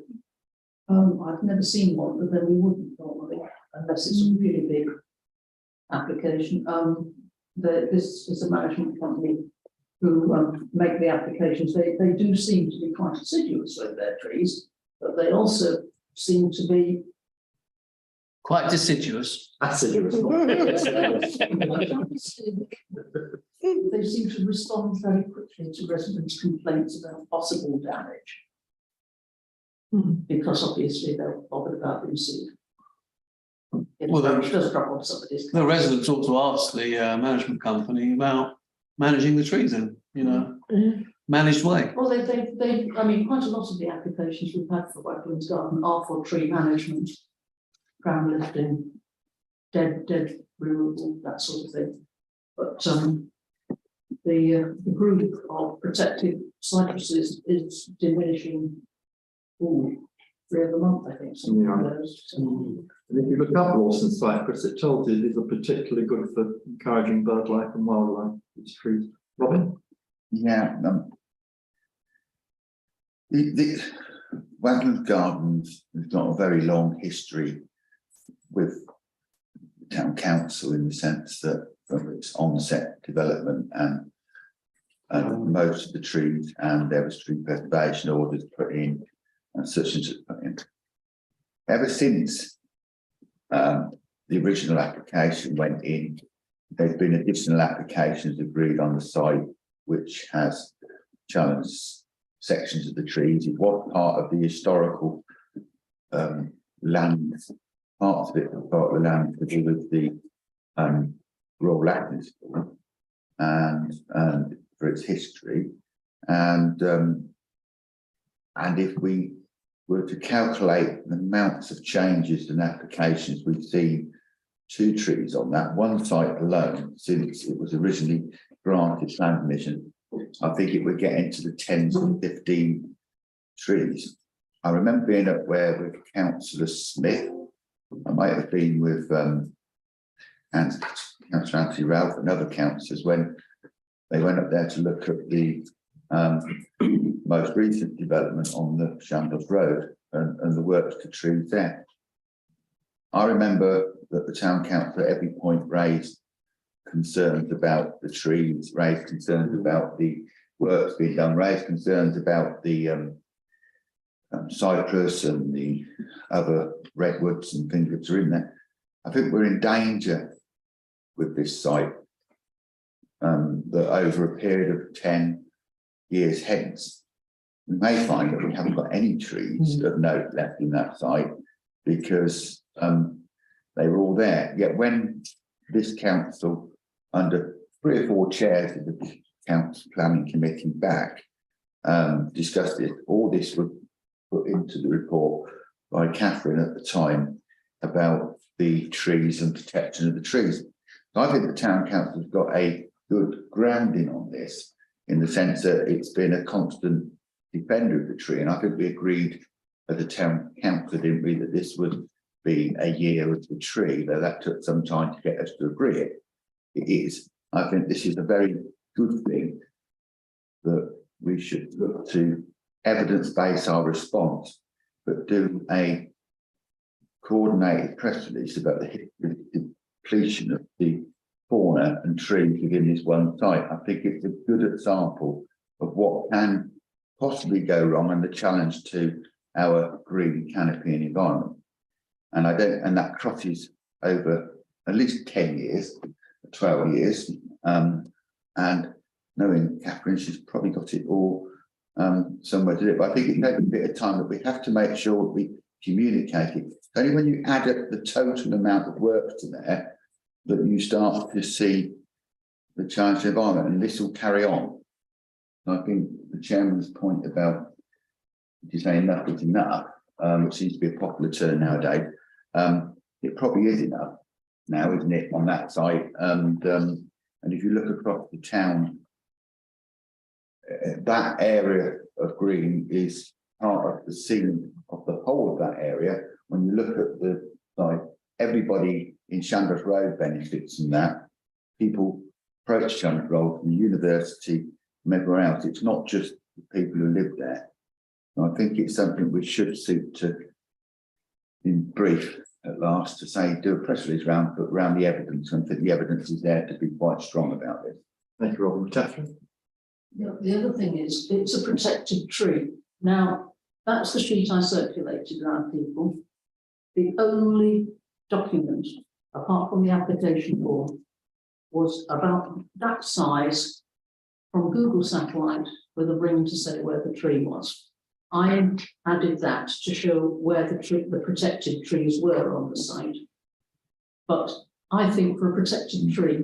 I've never seen one, but then we wouldn't normally, unless it's a really big application. This is a management company who make the applications. They do seem to be quite assiduous with their trees, but they also seem to be Quite deciduous. Acidious. they seem to respond very quickly to residents' complaints about possible damage. Because obviously they're bothered about being sued. Well, It does drop off somebody's. The residents ought to ask the management company about managing the trees in, managed way. Well, I mean, quite a lot of the applications we've had for Wetlands Garden are for tree management, ground lifting, dead removal, that sort of thing. But the group of protected cypresses is diminishing. 3 of a month, I think, something like those. And if you look up Lawson cypress, it tells you these are particularly good for encouraging bird life and wildlife. These trees. Robin? Yeah. The Wetland Gardens has got a very long history with the town council, in the sense that from its onset development and most of the trees, and there was tree preservation orders put in and such and such put in. Ever since the original application went in, there's been additional applications agreed on the site which has challenged sections of the trees. It was part of the historical land, part of it, part of the land to do with the Royal Latin School and for its history. And if we were to calculate the amounts of changes and applications we've seen to trees on that one site alone since it was originally granted land permission, I think it would get into the 10 to 15 trees. I remember being up where with Councillor Smith. I might have been with Councillor Anthony Ralph and other councillors when they went up there to look at the most recent development on the Shambles Road and the works to trees there. I remember that the town council at every point raised concerns about the trees, raised concerns about the works being done, raised concerns about the cypress and the other redwoods and things that are in there. I think we're in danger with this site that over a period of 10 years hence, we may find that we haven't got any trees of note left in that site because they were all there. Yet when this council, under 3 or 4 chairs of the council planning committee back, discussed it, all this was put into the report by Catherine at the time about the trees and protection of the trees. So I think the town council has got a good grounding on this, in the sense that it's been a constant defender of the tree. And I think we agreed at the town council, didn't we, that this would be a year of the tree, though that took some time to get us to agree it. It is. I think this is a very good thing that we should look to evidence-base our response, but do a coordinated press release about the depletion of the fauna and trees within this one site. I think it's a good example of what can possibly go wrong and the challenge to our green canopy and environment. And that crosses over at least 10 years, 12 years. And knowing Catherine, she's probably got it all somewhere to do it. But I think it takes a bit of time that we have to make sure that we communicate it. Only when you add up the total amount of work to there that you start to see the challenge to the environment, and this will carry on. I think the chairman's point about, if you say enough is enough, which seems to be a popular term nowadays, it probably is enough now, isn't it, on that site? And if you look across the town, that area of green is part of the scene of the whole of that area. When you look at the site, everybody in Shandros Road benefits from that. People approach Shandros Road from the university, from everywhere else. It's not just the people who live there. I think it's something we should suit to, in brief, at last, to say, do a press release around the evidence, and that the evidence is there to be quite strong about this. Thank you, Robin. Catherine? The other thing is, it's a protected tree. Now, that's the sheet I circulated around people. The only document, apart from the application form, was about that size from Google satellite with a ring to say where the tree was. I added that to show where the protected trees were on the site. But I think for a protected tree,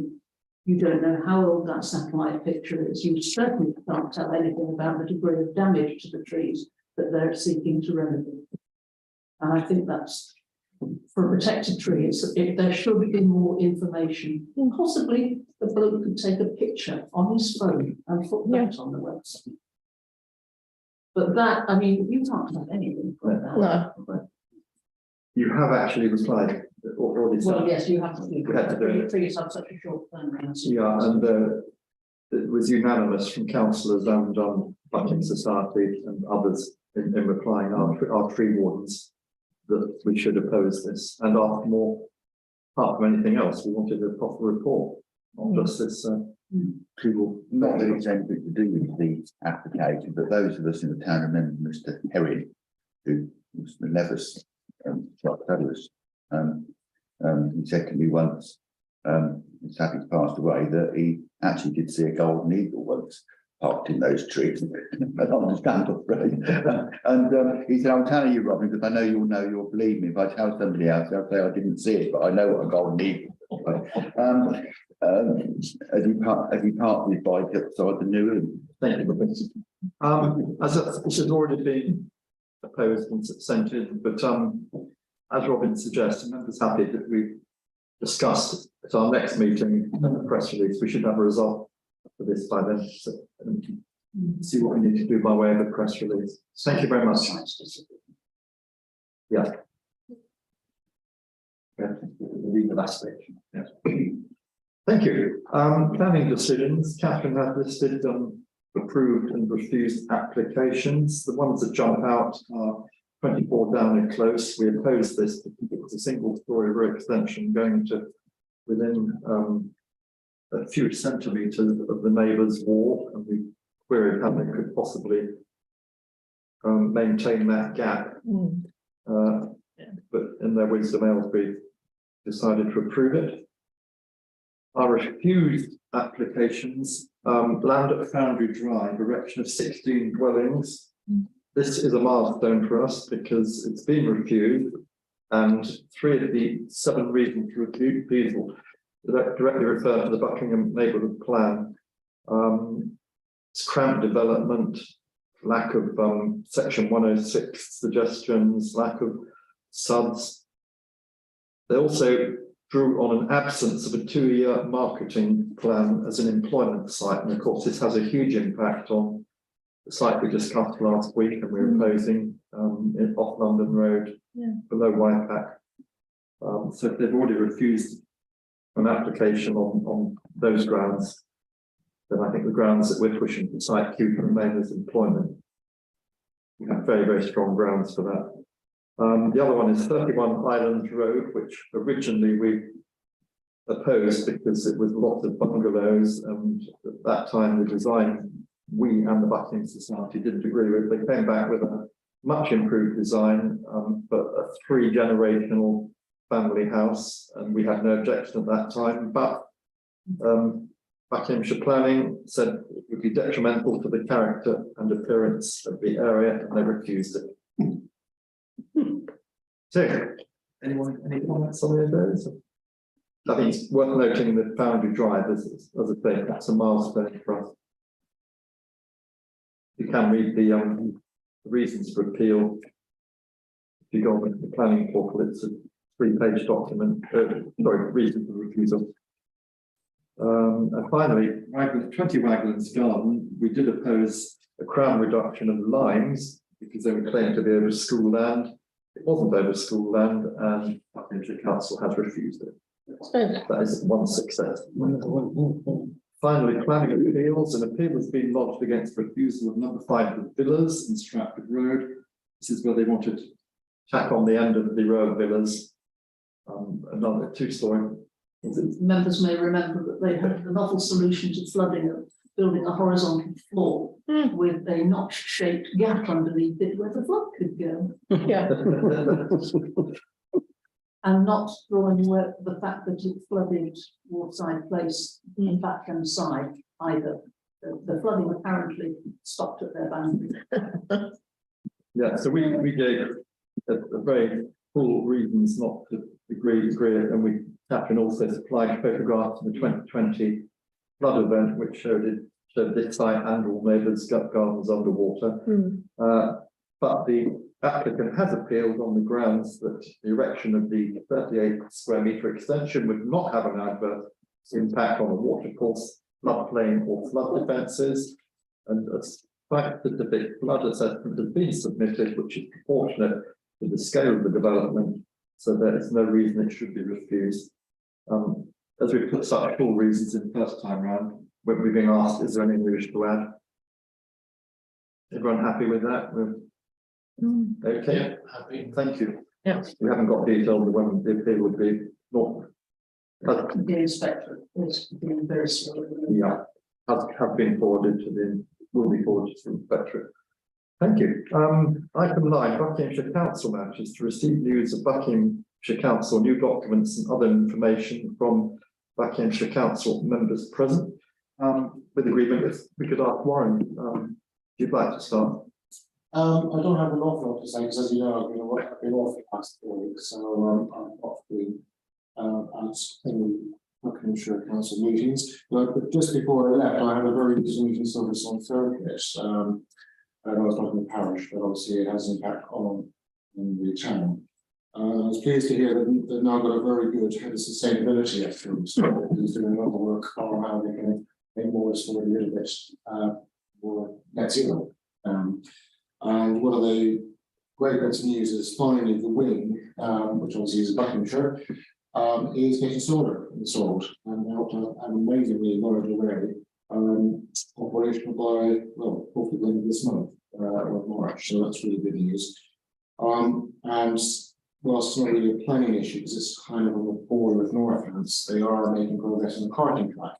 you don't know how old that satellite picture is. You certainly can't tell anything about the degree of damage to the trees that they're seeking to remedy. And I think that's, for a protected tree, there should be more information. And possibly the bloke could take a picture on his phone and put that on the website. But that, I mean, you can't have anything like that. No. You have actually replied already. Well, yes, you have to do. We had to do it. Trees have such a short turnaround. Yeah, and it was unanimous from councillors and Buckingham Society and others in replying, our tree wardens, that we should oppose this and ask more. Apart from anything else, we wanted a proper report, not just this people. Not that it's anything to do with the application, but those of us in the town remember Mr. Herring, who was the Levis truck Douglas. He said to me once, sadly passed away, that he actually did see a golden eagle once parked in those trees. I don't understand, right? And he said, I'm telling you, Robin, because I know you'll believe me. If I tell somebody else, they'll say I didn't see it, but I know what a golden eagle is. Right? As he parked his bike outside the new room. Thank you, Robin. As this has already been opposed and sent in, but as Robin suggests, members happy that we discuss at our next meeting and the press release. We should have a result for this by then, so, see what we need to do by way of a press release. Thank you very much. Yeah. The legal aspect. Yeah. Thank you. Planning decisions. Catherine has listed approved and refused applications. The ones that jump out are 24 Downing Close. We opposed this because it was a single-storey row extension going to within a few centimetres of the neighbour's wall, and we queried how they could possibly maintain that gap. But in their wisdom, Aylesbury decided to approve it. Our refused applications, land at Foundry Drive, erection of 16 dwellings. This is a milestone for us because it's been refused, and 3 of the 7 reasons for refusal directly refer to the Buckingham Neighbourhood Plan. It's cramped development, lack of section 106 suggestions, lack of SUDs. They also drew on an absence of a 2-year marketing plan as an employment site, and of course this has a huge impact on the site we discussed last week, and we're opposing off London Road below Whitepack. So if they've already refused an application on those grounds, then I think the grounds that we're pushing the site Q can remain as employment. We have very, very strong grounds for that. The other one is 31 Island Road, which originally we opposed because it was lots of bungalows, and at that time the design we and the Buckingham Society didn't agree with. They came back with a much improved design, but a 3-generational family house, and we had no objection at that time. But Buckinghamshire Planning said it would be detrimental to the character and appearance of the area, and they refused it. So, any comments on those? I think it's worth noting that Foundry Drive, as I say, that's a milestone for us. You can read the reasons for appeal. If you go on the planning portal, it's a 3-page document. Reason for refusal. And finally, 20 Waglands Garden, we did oppose a crown reduction of limes because they were claimed to be over school land. It wasn't over school land, and Buckingham Council has refused it. That is one success. Finally, planning appeals. An appeal has been lodged against refusal of number 5 of the villas in Stratford Road. This is where they wanted to tack on the end of the row of villas. Another 2-story. Members may remember that they had a novel solution to flooding of building a horizontal floor with a notch-shaped gap underneath it where the flood could go. Yeah. And not drawing away the fact that it flooded Waterside Place back and side either. The flooding apparently stopped at their boundary. Yeah, so we gave a very full reasons not to agree, and Catherine also supplied photographs of the 2020 flood event, which showed this site and all neighbours' gardens underwater. But the applicant has appealed on the grounds that the erection of the 38 square metre extension would not have an adverse impact on the watercourse, floodplain or flood defences. And a site-specific flood assessment has been submitted, which is proportionate to the scale of the development, so there is no reason it should be refused. As we put such full reasons in the first time round, when we've been asked, is there anything we wish to add? Everyone happy with that? Okay, Yeah, happy. thank you. Yeah. We haven't got details of when the appeal would be. The inspector is being very slow. Yeah, have been forwarded to will be forwarded to the inspectorate. Thank you. Item 9, Buckinghamshire Council matters to receive news of Buckinghamshire Council, new documents and other information from Buckinghamshire Council members present. With agreement, if we could ask Warren, you'd like to start? I don't have an awful lot to say, because as you know, I've been off the past 4 weeks, so I'm off the at any Buckinghamshire Council meetings. But just before I left, I had a very good meeting service on Thursday. I was not in the parish, but obviously it has an impact on the town. I was pleased to hear that they've now got a very good head of sustainability actually, so he's doing a lot of work on how they can make more story a little bit more net zero. And one of the great bits of news is finally the wing, which obviously is Buckinghamshire, is getting solar installed and out an amazingly large array, operational by, well, hopefully the end of this month, or March, so that's really good news. And whilst it's not really a planning issue, because it's kind of on the border with Northlands, they are making progress on the karting track,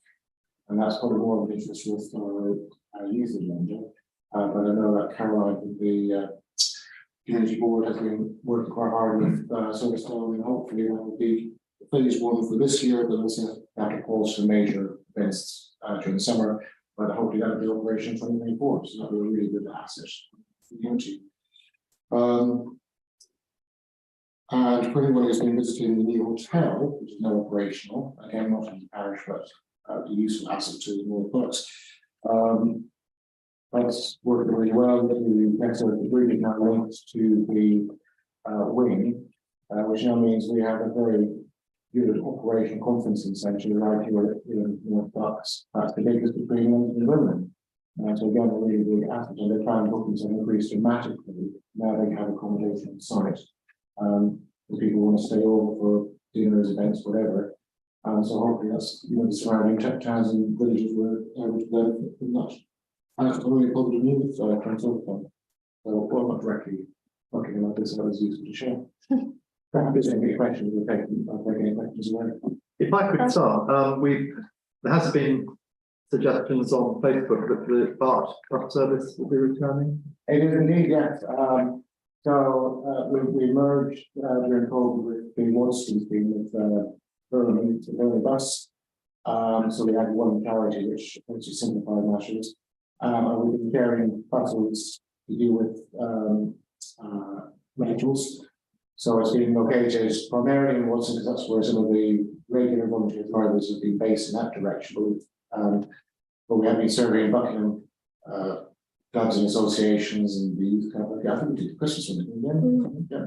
and that's probably more of an interest with our youth agenda. But I know that Caroline from the community board has been working quite hard with service dog, and hopefully that will be phase 1 for this year, but also that calls for major events during the summer. But hopefully that will be operation 2024, so that will be a really good asset for the community. And for anyone who's been visiting the new hotel, which is now operational, again, not in the parish, but a useful asset to the North Bucks. That's working really well. The next really now linked to the wing, which now means we have a very good operation conferencing centre right here in North Bucks. That's the biggest between London and Birmingham. So again, a really big asset, and their planned bookings have increased dramatically. Now they have accommodation on site. If people want to stay over for dinners, events, whatever. So hopefully that's, the surrounding towns and villages were able to benefit from that. And that's really positive news from so far. So, well, not directly talking about this, that was useful to share. Perhaps there's any questions, I'll take any questions away. If I could start, there has been suggestions on Facebook that the BART service will be returning. It is indeed, yes. We merged during COVID with the Waterstones team with Birmingham to Birmingham Bus. So we had one carriage, which simplified matters. And we've been sharing buses to do with rentals. So it's been located primarily in Watson, because that's where some of the regular volunteer drivers have been based in that direction. But we have been serving Buckingham clubs and associations and the youth club. I think we did the Christmas one, yeah.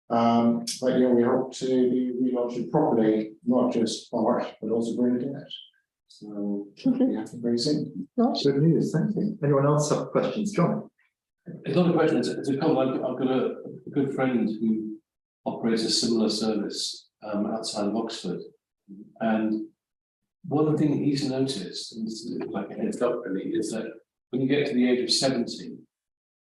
But yeah, we hope to be relaunched properly, not just BART, but also bring it out. So we have to very soon. Good news, thank you. Anyone else have questions? John? It's not a question, it's a comment. I've got a good friend who operates a similar service outside of Oxford, and one thing he's noticed, and this is like a heads up really, is that when you get to the age of 70,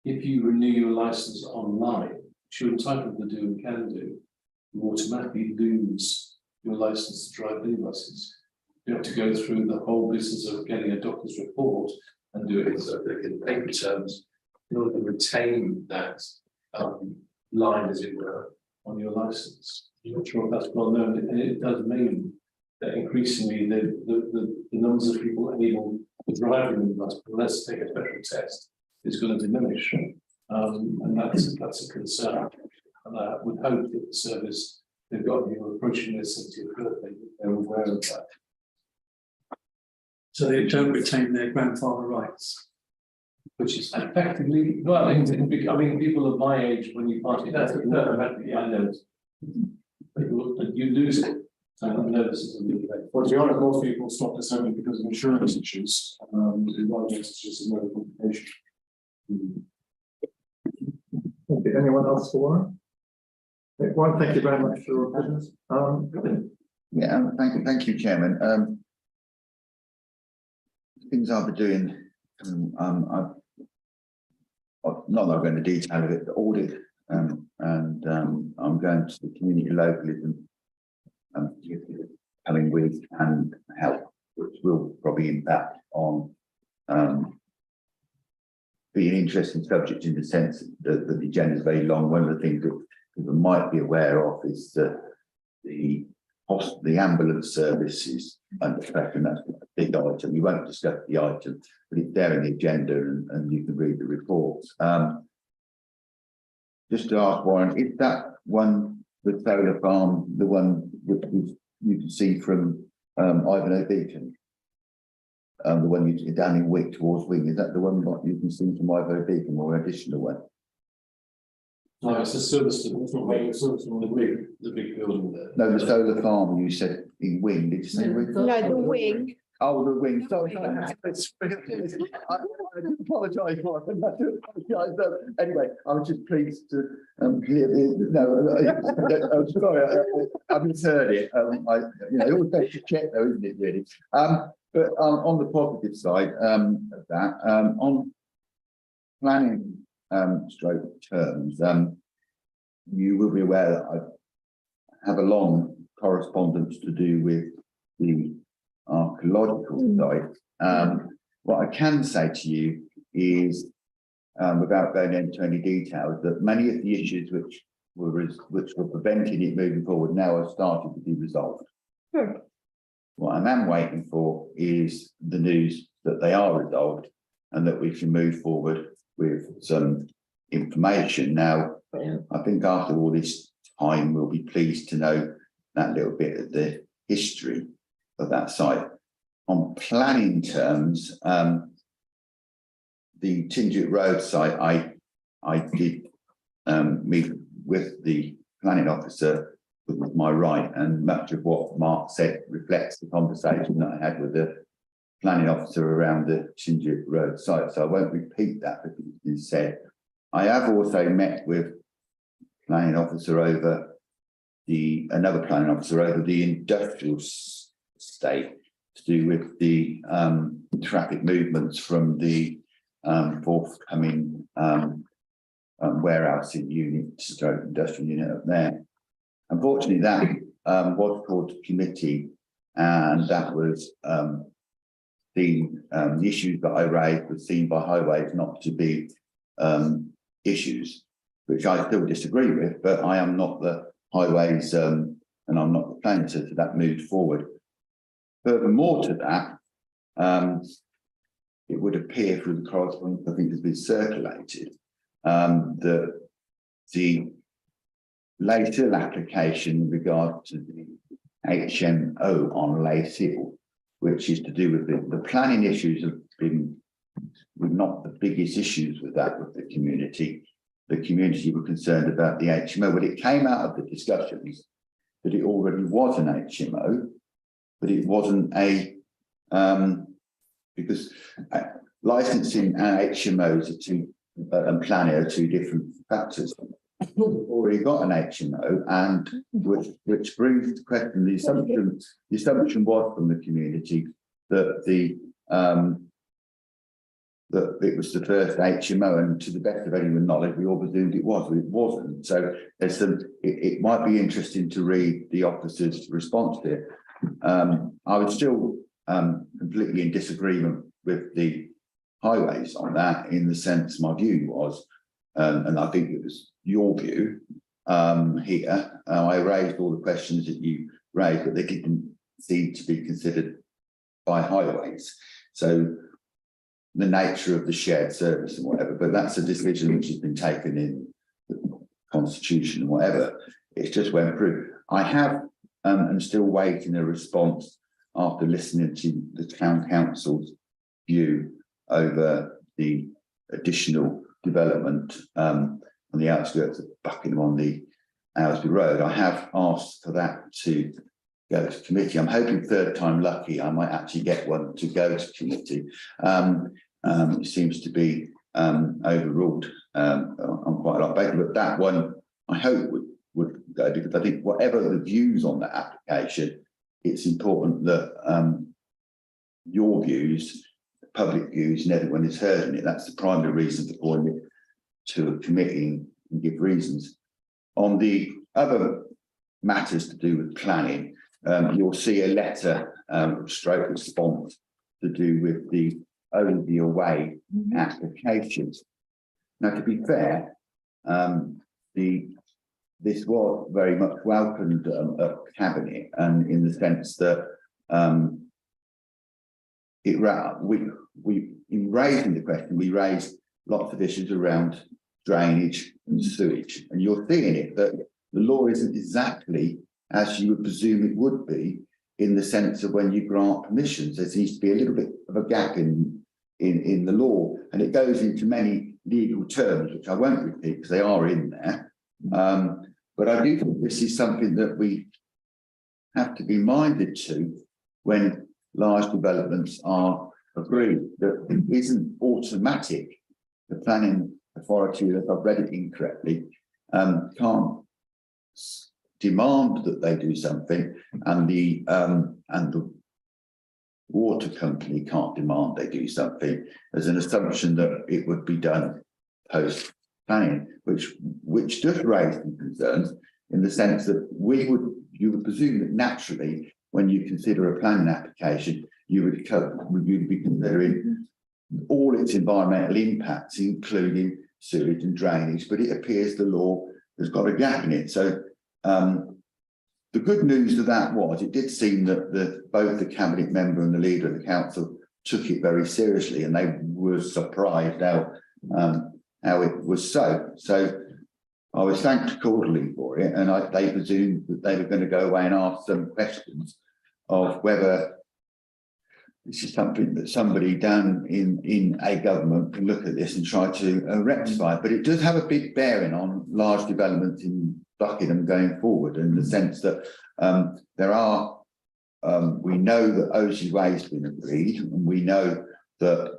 if you renew your license online, which you're entitled to do and can do, you automatically lose your license to drive minibuses. You have to go through the whole business of getting a doctor's report and do it in paper terms in order to retain that line, as it were, on your license. I'm not sure if that's well known, and it does mean that increasingly the numbers of people able to drive a minibus, unless they take a special test, is going to diminish. And that's a concern. And I would hope that the service they've got, you're approaching their 70th birthday, they're aware of that. So they don't retain their grandfather rights. Which is effectively, well, I mean, people of my age, when you pass it, that's I know. But you lose it. So I know this is a big thing. Well, to be honest, most people stop this only because of insurance issues. In one case, it's just another complication. Okay, anyone else for Warren? Warren, thank you very much for your presence. Yeah, thank you, Chairman. Things I'll be doing, I'm not that I'm going to detail of it, the audit, and I'm going to the community localism, telling with and help, which will probably impact on be an interesting subject in the sense that the agenda is very long. One of the things that people might be aware of is that the ambulance service is under pressure, and that's a big item. We won't discuss the item, but it's there in the agenda, and you can read the reports. Just to ask Warren, is that one, the solar farm, the one that you can see from Ivanhoe Beacon? The one you down in Wick towards Wing, is that the one that you can see from Ivanhoe Beacon, or an additional one? No, it's the service, it's not very service on the big building there. No, the solar farm you said in Wing, did you say Wing? No, the wing. Oh, the Wing, sorry. I apologise, Warren. I do apologise. Anyway, I was just pleased to hear I'm sorry, I misheard it. It was best to check though, isn't it, really? But on the positive side of that, on planning stroke terms, you will be aware that I have a long correspondence to do with the archaeological side. What I can say to you is, without going into any details, that many of the issues which were preventing it moving forward now are starting to be resolved. Sure. What I am waiting for is the news that they are resolved and that we can move forward with some information. Now, I think after all this time, we'll be pleased to know that little bit of the history of that site. On planning terms, the Tinjut Road site, I did meet with the planning officer with my right, and much of what Mark said reflects the conversation that I had with the planning officer around the Tinjut Road site. So I won't repeat that because it's been said. I have also met with planning officer over another planning officer over the industrial estate to do with the traffic movements from the forthcoming warehousing unit, stroke industrial unit up there. Unfortunately, that was called to committee, and that was the issues that I raised were seen by Highways not to be issues, which I still disagree with, but I am not the Highways and I'm not the planner, so that moved forward. Furthermore to that, it would appear through the correspondence I think has been circulated that the later application in regard to the HMO on Leith Hill, which is to do with the planning issues, have been not the biggest issues with that with the community. The community were concerned about the HMO, but it came out of the discussions that it already was an HMO, but it wasn't a because licensing and HMOs are and planning are two different factors. already got an HMO, and which brings to question the assumption was from the community that that it was the first HMO, and to the best of anyone's knowledge, we all presumed it was, but it wasn't. So there's it might be interesting to read the officer's response to it. I was still completely in disagreement with the highways on that, in the sense my view was, and I think it was your view here. I raised all the questions that you raised, but they didn't seem to be considered by highways. So the nature of the shared service and whatever, but that's a decision which has been taken in the constitution and whatever. It's just went through. I have and still waiting a response after listening to the town council's view over the additional development on the outskirts of Buckingham on the Owsby Road. I have asked for that to go to committee. I'm hoping third time lucky, I might actually get one to go to committee. It seems to be overruled on quite a lot better, but that one I hope would go, because I think whatever the views on that application, it's important that your views, public views, and everyone is heard in it. That's the primary reason for calling it to a committee and give reasons. On the other matters to do with planning, you'll see a letter stroke response to do with the only away applications. Now, to be fair, this was very much welcomed at cabinet, and in the sense that we in raising the question, we raised lots of issues around drainage and sewage, and you're seeing it that the law isn't exactly as you would presume it would be, in the sense of when you grant permissions, there seems to be a little bit of a gap in the law, and it goes into many legal terms, which I won't repeat because they are in there. But I do think this is something that we have to be minded to when large developments are agreed, that it isn't automatic. The planning authority, if I've read it incorrectly, can't demand that they do something, and the water company can't demand they do something as an assumption that it would be done post planning, which does raise some concerns, in the sense that you would presume that naturally, when you consider a planning application, you would be considering all its environmental impacts, including sewage and drainage, but it appears the law has got a gap in it. So the good news of that was, it did seem that both the cabinet member and the leader of the council took it very seriously, and they were surprised how it was so. So I was thanked cordially for it, and they presumed that they were going to go away and ask some questions of whether this is something that somebody down in a government can look at this and try to rectify. But it does have a big bearing on large developments in Buckingham going forward, in the sense that there are, we know that Osley Way has been agreed, and we know that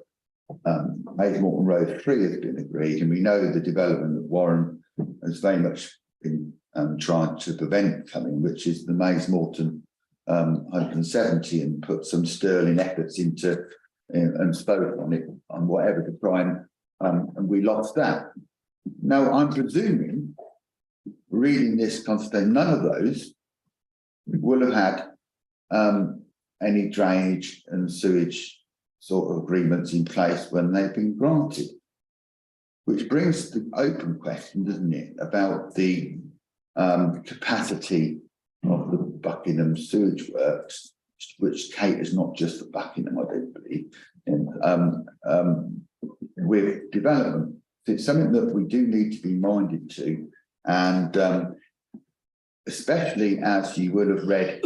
Mays Morton Road 3 has been agreed, and we know the development that Warren has very much been trying to prevent coming, which is the Mays Morton 170, and put some sterling efforts into and spoke on it, on whatever to try and we lost that. Now, I'm presuming, reading this constitution, none of those will have had any drainage and sewage sort of agreements in place when they've been granted, which brings the open question, doesn't it, about the capacity of the Buckingham sewage works, which caters not just for Buckingham, I don't believe, with development. It's something that we do need to be minded to, and especially as you would have read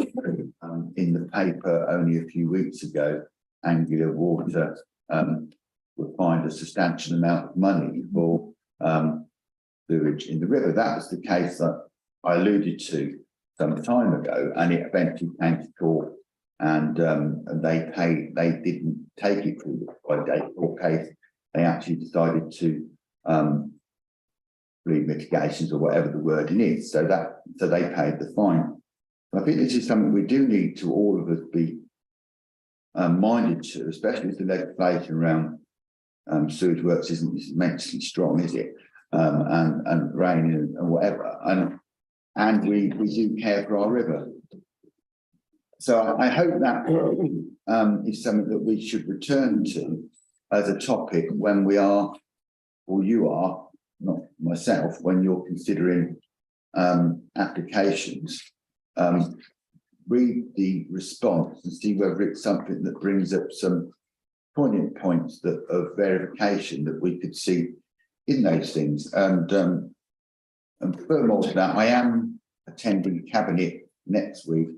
in the paper only a few weeks ago, Anglia Water would find a substantial amount of money for sewage in the river. That was the case that I alluded to some time ago, and it eventually came to court, and they didn't take it through the 5-day court case. They actually decided to mitigations or whatever the wording is, so they paid the fine. I think this is something we do need to all of us be minded to, especially if the legislation around sewage works isn't immensely strong, is it? And rain and whatever, and we do care for our river. So I hope that is something that we should return to as a topic when we are, or you are, not myself, when you're considering applications. Read the response and see whether it's something that brings up some poignant points of verification that we could see in those things. And furthermore to that, I am attending Cabinet next week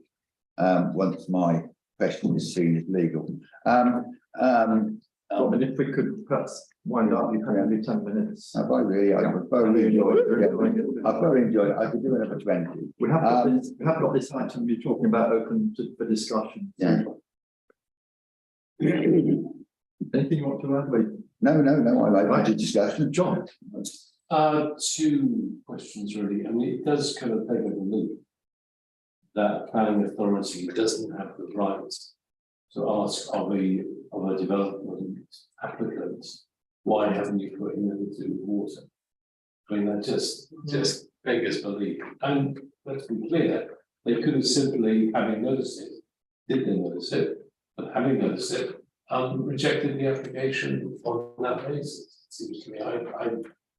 once my question is seen as legal. And if we could perhaps wind up, you have only 10 minutes. I've thoroughly enjoyed it. I've thoroughly enjoyed it. I could do another 20. We have got this item you're talking about open for discussion. Yeah. Anything you want to add, Lee? No, I like the discussion. John? Two questions really. I mean, it does kind of take a belief that a planning authority doesn't have the right to ask of a development applicant, why haven't you put in anything with water? I mean, that just beggars belief. And let's be clear, they could have simply, having noticed it, did they notice it, but having noticed it, rejected the application on that basis. It seems to me, I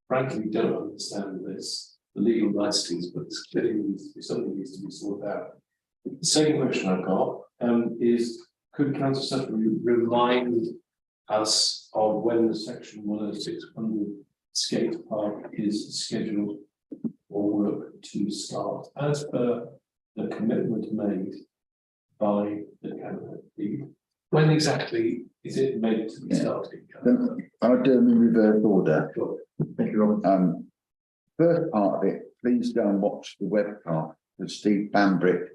frankly don't understand this, the legal niceties, but it's clearly something needs to be sorted out. The second question I've got is, could Council Secretary remind us of when the section 10600 skate park is scheduled for work to start, as per the commitment made by the Cabinet? When exactly is it meant to be starting? I'll do them in reverse order. Thank you, Robert. First part of it, please go and watch the webcast of Steve Bambrick,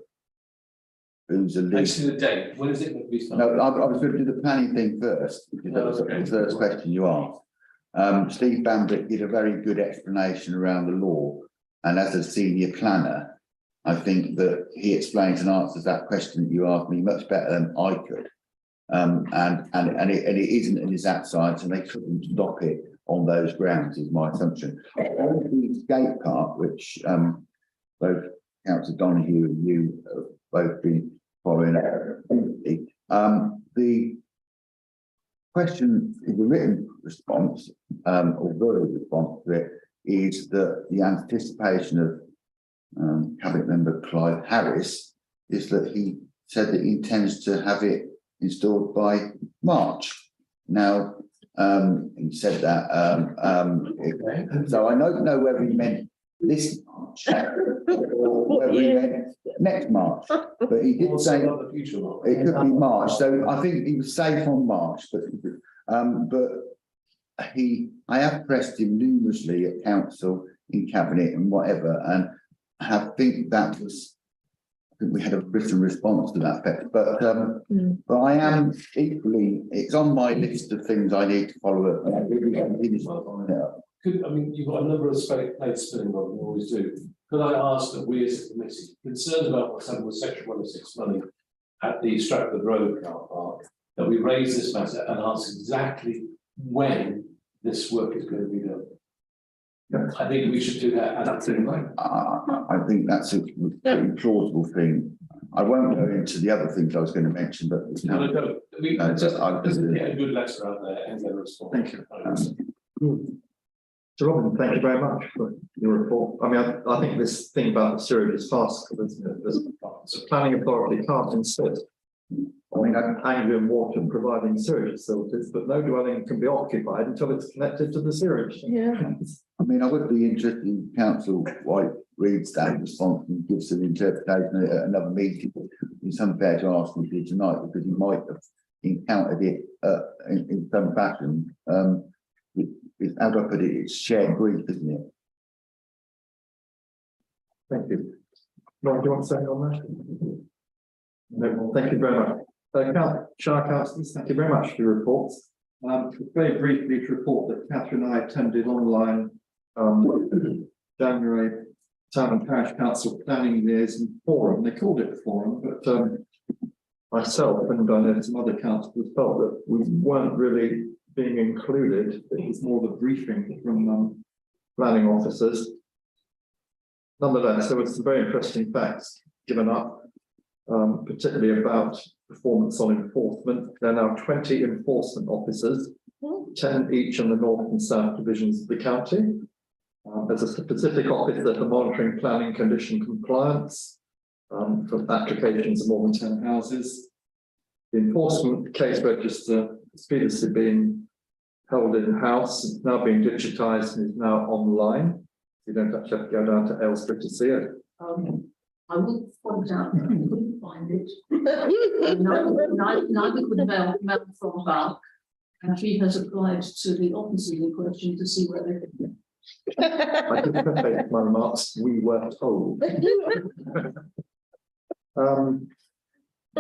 who's a lead. Actually, the date, when is it going to be starting? No, I was going to do the planning thing first, because that was the first question you asked. Steve Bambrick did a very good explanation around the law, and as a senior planner, I think that he explains and answers that question that you asked me much better than I could. And it isn't an exact science, and they couldn't stop it on those grounds, is my assumption. The skate park, which both Councillor Donoghue and you have both been following up. The question in the written response, or verbal response to it, is that the anticipation of Cabinet Member Clive Harris is that he said that he intends to have it installed by March. Now, he said that, so I don't know whether he meant this March or whether he meant next March, but he did say it could be March. So I think he was safe on March, but I have pressed him numerously at council, in cabinet and whatever, and I think that was, I think we had a written response to that effect, but I am equally, it's on my list of things I need to follow up. I mean, you've got a number of plates spinning on, we always do. Could I ask that we as a committee, concerned about what's happened with section 106 money at the Stratford Road car park, that we raise this matter and ask exactly when this work is going to be done? Yes. I think we should do that. I think that's a pretty plausible thing. I won't go into the other things I was going to mention, but We just get a good letter out there and get a response. Thank you. So Robin, thank you very much for your report. I mean, I think this thing about the sewage is farcical, isn't it? The planning authority can't insist. I mean, Anglian Water providing sewage facilities, but no dwelling can be occupied until it's connected to the sewage. Yeah. I mean, I would be interested in Council White reads that response and gives an interpretation at another meeting. It's unfair to ask him to do tonight because he might have encountered it in some fashion. How do I put it? It's shared grief, isn't it? Thank you. Ron, do you want to say on that? No, thank you very much. Shire Councillors, thank you very much for your reports. Very briefly to report that Catherine and I attended online January Town and Parish Council Planning Liaison Forum. They called it a forum, but myself and I know some other councillors felt that we weren't really being included. It was more the briefing from planning officers. Nonetheless, there were some very interesting facts given up, particularly about performance on enforcement. There are now 20 enforcement officers, 10 each in the north and south divisions of the county. There's a specific officer for monitoring planning condition compliance for applications of more than 10 houses. The enforcement case register has previously been held in-house, it's now being digitised and is now online. You don't actually have to go down to Aylesbury to see it. I will point out that I couldn't find it. Neither could Mel from Bulk, and she has applied to the officers in question to see where they fit. I didn't make my remarks, we were told.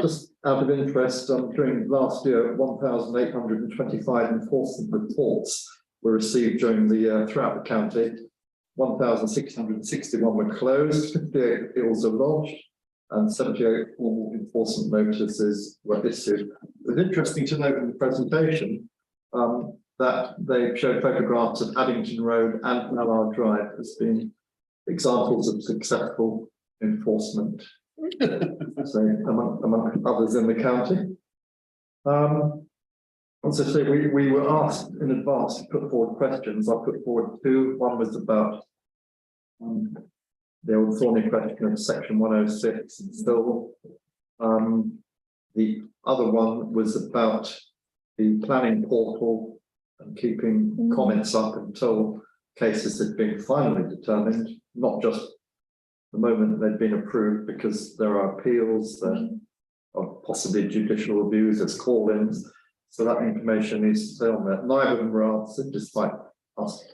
Just out of interest, during last year, 1,825 enforcement reports were received during the year throughout the county. 1,661 were closed, 58 appeals are lodged, and 78 formal enforcement notices were issued. It was interesting to note in the presentation that they showed photographs of Addington Road and Mallard Drive as being examples of successful enforcement. So among others in the county. As I say, we were asked in advance to put forward questions. I put forward two. One was about the old thorny question of section 106 and still. The other one was about the planning portal and keeping comments up until cases had been finally determined, not just the moment they've been approved, because there are appeals, there are possibly judicial reviews, there's call-ins. So that information needs to stay on there. Neither of them were answered, despite us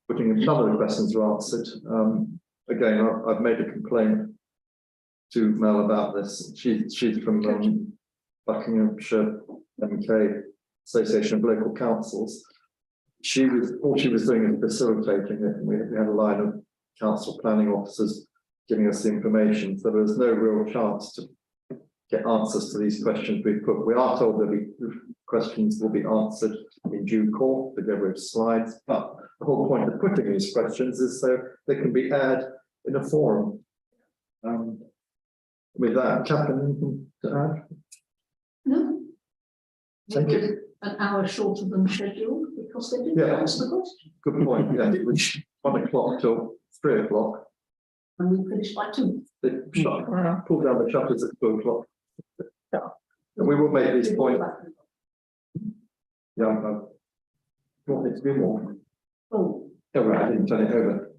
putting in. None of the questions were answered. Again, I've made a complaint to Mel about this. She's from Buckinghamshire MK Association of Local Councils. All she was doing is facilitating it, and we had a line of council planning officers giving us the information. So there was no real chance to get answers to these questions we put. We are told that the questions will be answered in due course together with slides, but the whole point of putting these questions is so they can be aired in a forum. With that, Catherine, anything to add? No. Thank you. An hour shorter than scheduled because they didn't answer the question. Good point. Yeah, which 1 o'clock till 3 o'clock. And we finished by 2. They pull down the shutters at 2 o'clock. And we will make these points. Yeah, you want me to do more? Oh. Oh, right, I didn't turn it over.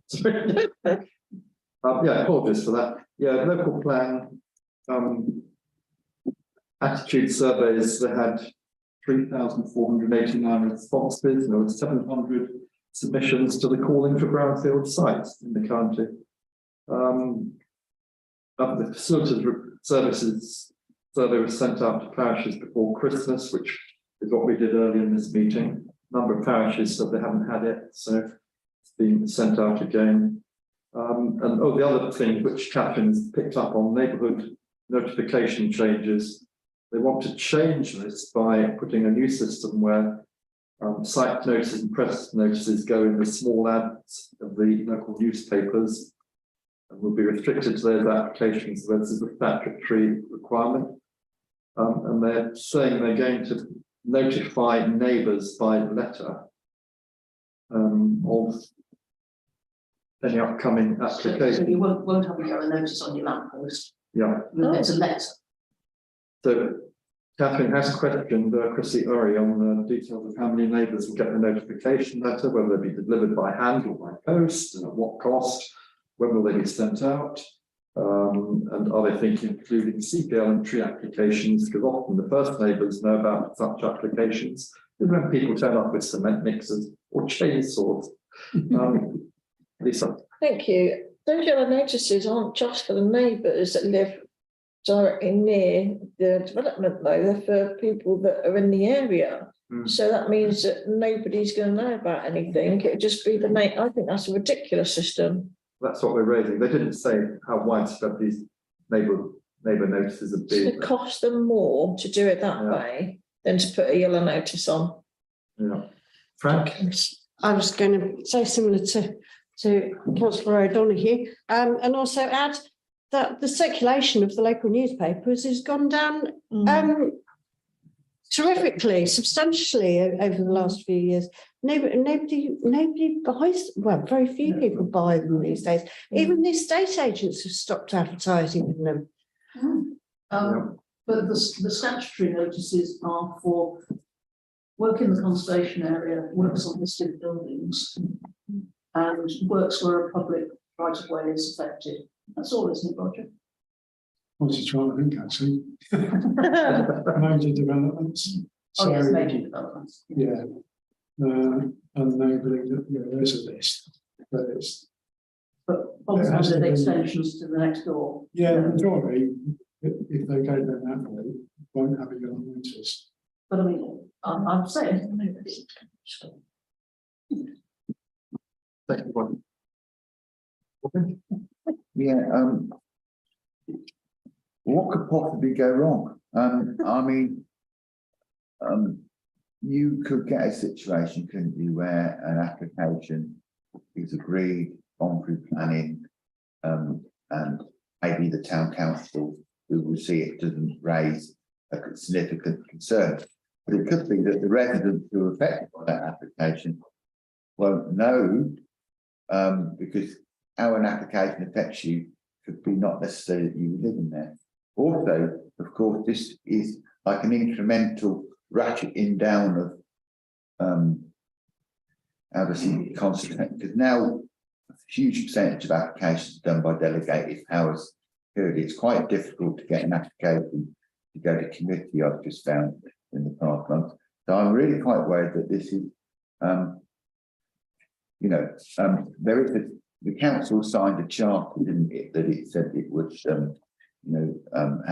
Yeah, apologies for that. Yeah, local plan, attitude surveys, they had 3,489 responses, there were 700 submissions to the calling for brownfield sites in the county. The facilities services survey was sent out to parishes before Christmas, which is what we did earlier in this meeting. A number of parishes said they haven't had it, so it's been sent out again. The other thing which Catherine's picked up on, neighbourhood notification changes. They want to change this by putting a new system where site notices and press notices go in the small ads of the local newspapers and will be restricted to those applications. So this is a statutory requirement. And they're saying they're going to notify neighbours by letter of any upcoming application. So you won't have a notice on your lamppost. Yeah. There's a letter. So Catherine has questioned Chrissy Urry on the details of how many neighbours will get the notification letter, whether they be delivered by hand or by post, and at what cost, when will they be sent out, and are they thinking of including CPL and tree applications, because often the first neighbours know about such applications is when people turn up with cement mixers or chainsaws. Lisa. Thank you. Those yellow notices aren't just for the neighbours that live directly near the development, though. They're for people that are in the area. So that means that nobody's going to know about anything. It'd just be the name. I think that's a ridiculous system. That's what we're raising. They didn't say how widespread these neighbour notices have It's going been. to cost them more to do it that Yeah. way than to put a yellow notice on. Yeah. Frank? I was going to say similar to Councillor O'Donoghue, and also add that the circulation of the local newspapers has gone down terrifically, substantially over the last few years. Nobody buys, well, very few people buy them these days. Even the estate agents have stopped advertising in them. But the statutory notices are for work in the conservation area, works on listed buildings, and works where a public right of way is affected. That's all, isn't it, Roger? I was trying to think actually. Major developments. Oh, yes, So, major developments. Yeah. And nobody, there is a list, but it's, But obviously, It has to the be- extensions to the next door. yeah, the majority, if they go down that way, won't have a yellow notice. But I mean, I'm saying. Second one. Yeah, what could possibly go wrong? I mean, you could get a situation, couldn't you, where an application is agreed, on through planning, and maybe the town council who will see it doesn't raise a significant concern. But it could be that the residents who are affected by that application won't know, because how an application affects you could be not necessarily that you live in there. Also, of course, this is like an incremental ratcheting down of how to see concentrate, because now a huge percentage of applications are done by delegated powers. It's quite difficult to get an application to go to committee, I've just found in the past month. So I'm really quite worried that this is, there is the council signed a charter, didn't it, that it said it would, how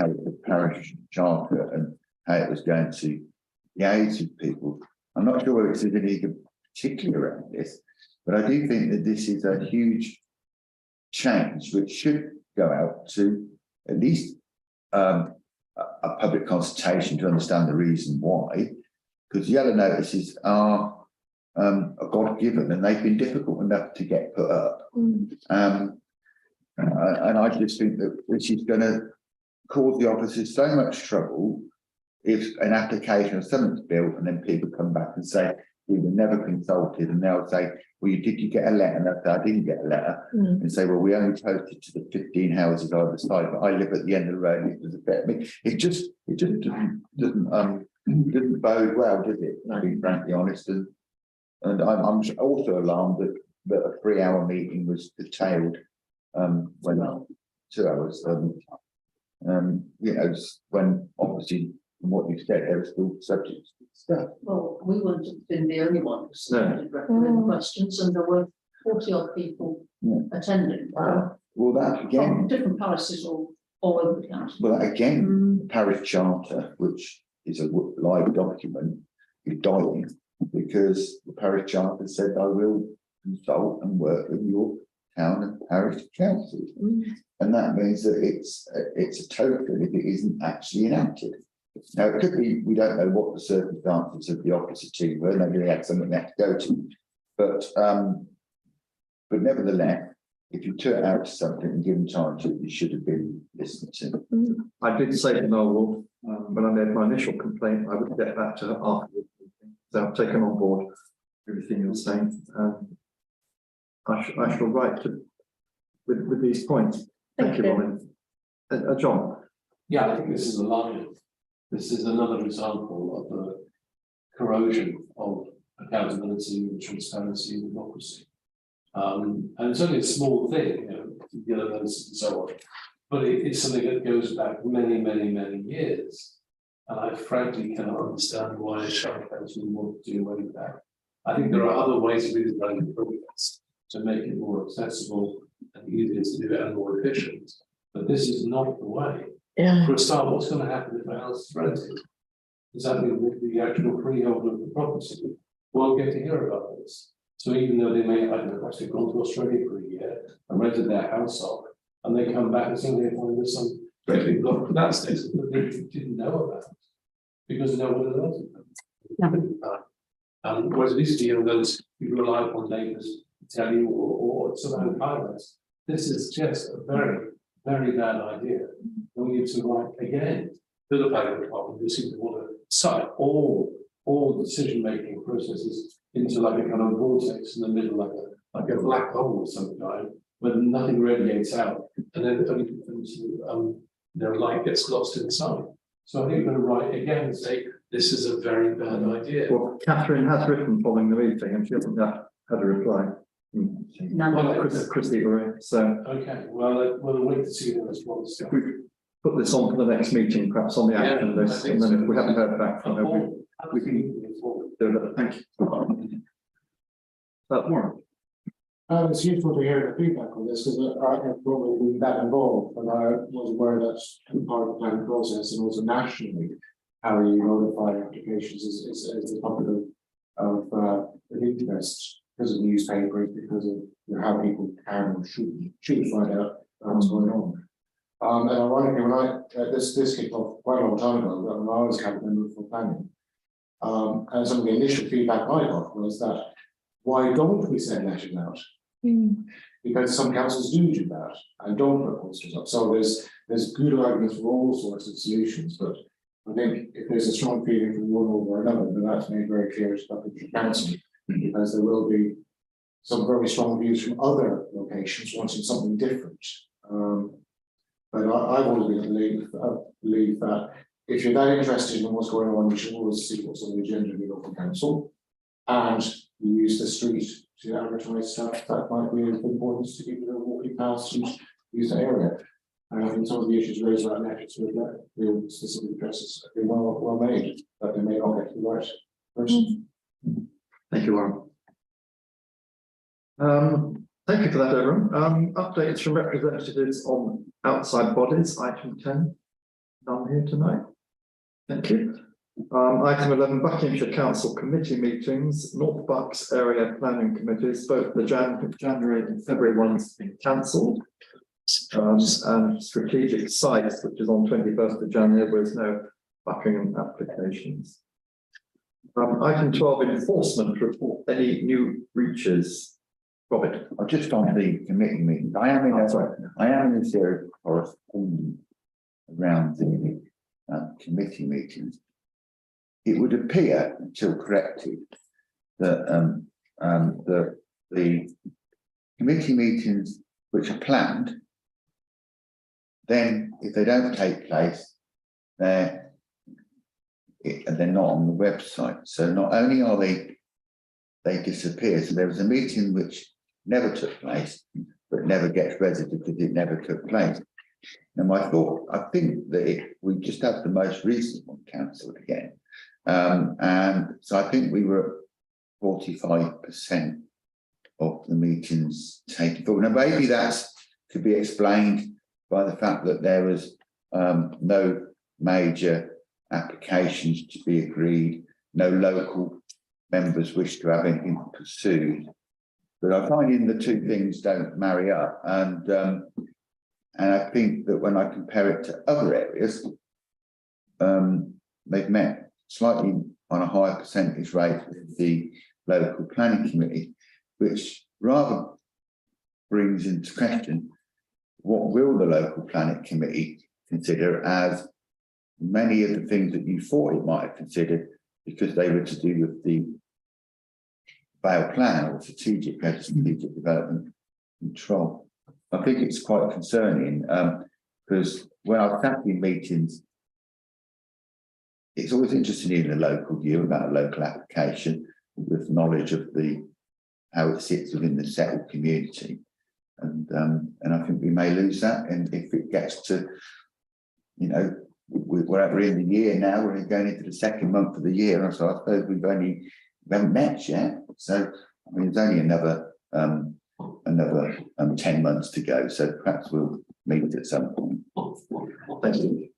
the parish charter and how it was going to liaise with people. I'm not sure whether it's anything particular around this, but I do think that this is a huge change which should go out to at least a public consultation to understand the reason why, because yellow notices are God-given and they've been difficult enough to get put up. And I just think that this is going to cause the officers so much trouble if an application or something's built and then people come back and say, we were never consulted, and they'll say, well, did you get a letter? And they'll say, I didn't get a letter. And say, well, we only posted to the 15 houses either side, but I live at the end of the road and it was a bit. I mean, it just doesn't bode well, does it? To be frankly honest. And I'm also alarmed that a 3-hour meeting was curtailed when 2 hours. When obviously from what you said, there was still subjects stuff. Well, we wouldn't have been the only one who submitted recommended questions, and there were 40 odd people attending. Well, that again, From different parishes all over the country. well, again, the parish charter, which is a live document, is dying because the parish charter said I will consult and work with your town and parish councils. And that means that it's a token if it isn't actually enacted. Now, it could be, we don't know what the circumstances of the officer team were, maybe they had something they had to go to. But nevertheless, if you took it out to something and given time to it, you should have been listened to. I did say to Noel Wolf, when I made my initial complaint, I would get back to her afterwards. So I've taken on board everything you're saying. I shall write with these points. Thank you, Robin. John. Yeah, I think this is a line. This is another example of the corrosion of accountability, transparency, and democracy. And it's only a small thing, yellow notices and so on, but it's something that goes back many, many, many years. And I frankly cannot understand why a Sheriff Council would want to do away with that. I think there are other ways of redesigning the programs to make it more accessible and easier to do it and more efficient. But this is not the way. Yeah. For a start, what's going to happen if a house is rented? does that mean that the actual freeholder of the property won't get to hear about this? So even though they may, I don't know, perhaps they've gone to Australia for a year and rented their house off, and they come back and suddenly they find there's some great big block of that status that they didn't know about, because no one alerted them. Whereas at least, you know, those you rely upon neighbours to tell you or surround highways. This is just a very, very bad idea. And we need to write again to the planning department, who seem to want to suck all decision-making processes into like a kind of vortex in the middle, like a black hole of some kind, where nothing radiates out, and then their light gets lost inside. So I think we're going to write again and say this is a very bad idea. Well, Catherine has written following the meeting and she hasn't had a reply. Christy, so. Okay, well, we'll wait to see the response. If we put this on for the next meeting, perhaps on the action list, and then if we haven't heard back from her, we can do that. Thank you. Warren. It's useful to hear the feedback on this, because I have probably been that involved, but I was aware that's part of the planning process, and also nationally, how you notify applications is a topic of interest, because of newspapers, because of how people can or should find out what's going on. And ironically, when this kicked off quite a long time ago, when I was cabinet member for planning, and some of the initial feedback I got was that, why don't we send letters out? Because some councils do that and don't put posters up. So there's good arguments for all sorts of solutions, but I think if there's a strong feeling from one over another, then that's made very clear to the council, because there will be some very strong views from other locations wanting something different. But I've always been believe that if you're that interested in what's going on, you should always see what's on the agenda of the local council, and you use the street to advertise stuff that might be of importance to people who are walking past and use the area. And I think some of the issues raised around efforts with that real specific addresses have been well made, but they may not get to the right person. Thank you, Warren. Thank you for that, everyone. Updates from representatives on outside bodies, item 10. None here tonight. Thank you. Item 11, Buckinghamshire Council committee meetings, North Bucks area planning committees, both the January and February ones have been cancelled. And strategic sites, which is on 21st of January, there was no Buckingham applications. Item 12, enforcement report, any new breaches? Robert. I just on the committee meeting. I am in a series of correspondence around the committee meetings. It would appear, until corrected, that the committee meetings which are planned, then if they don't take place, they're not on the website. So not only are they disappear. So there was a meeting which never took place, but never gets registered because it never took place. And I think that we just have the most recent one cancelled again. And so I think we were at 45% of the meetings taken forward. Now maybe that's to be explained by the fact that there was no major applications to be agreed, no local members wish to have anything pursued. But I find the two things don't marry up, and I think that when I compare it to other areas, they've met slightly on a higher percentage rate with the local planning committee, which rather brings into question what will the local planning committee consider as many of the things that you thought it might have considered, because they were to do with the Vale plan or strategic development control. I think it's quite concerning because when I've sat in meetings, it's always interesting in a local view about a local application with knowledge of how it sits within the settled community. And I think we may lose that. And if it gets to, we're in the year now, we're going into the second month of the year. And so I suppose we haven't met yet. So, I mean, there's only another 10 months to go. So perhaps we'll meet at some point. Thank you.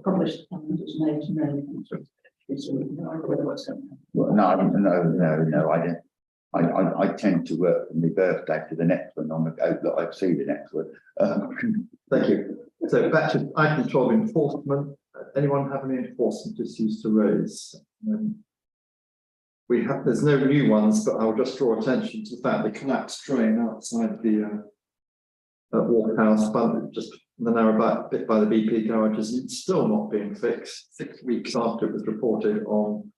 published and was made known. It's no idea what's going on. Well, no, I don't. I tend to work from my birthday to the next one on the hope that I see the next one. Thank you. So back to item 12, enforcement. Anyone have any enforcement issues to raise? There's no new ones, but I'll just draw attention to the fact the collapsed drain outside the Walk House, but just the narrow bit by the BP garages, it's still not being fixed. 6 weeks after it was reported on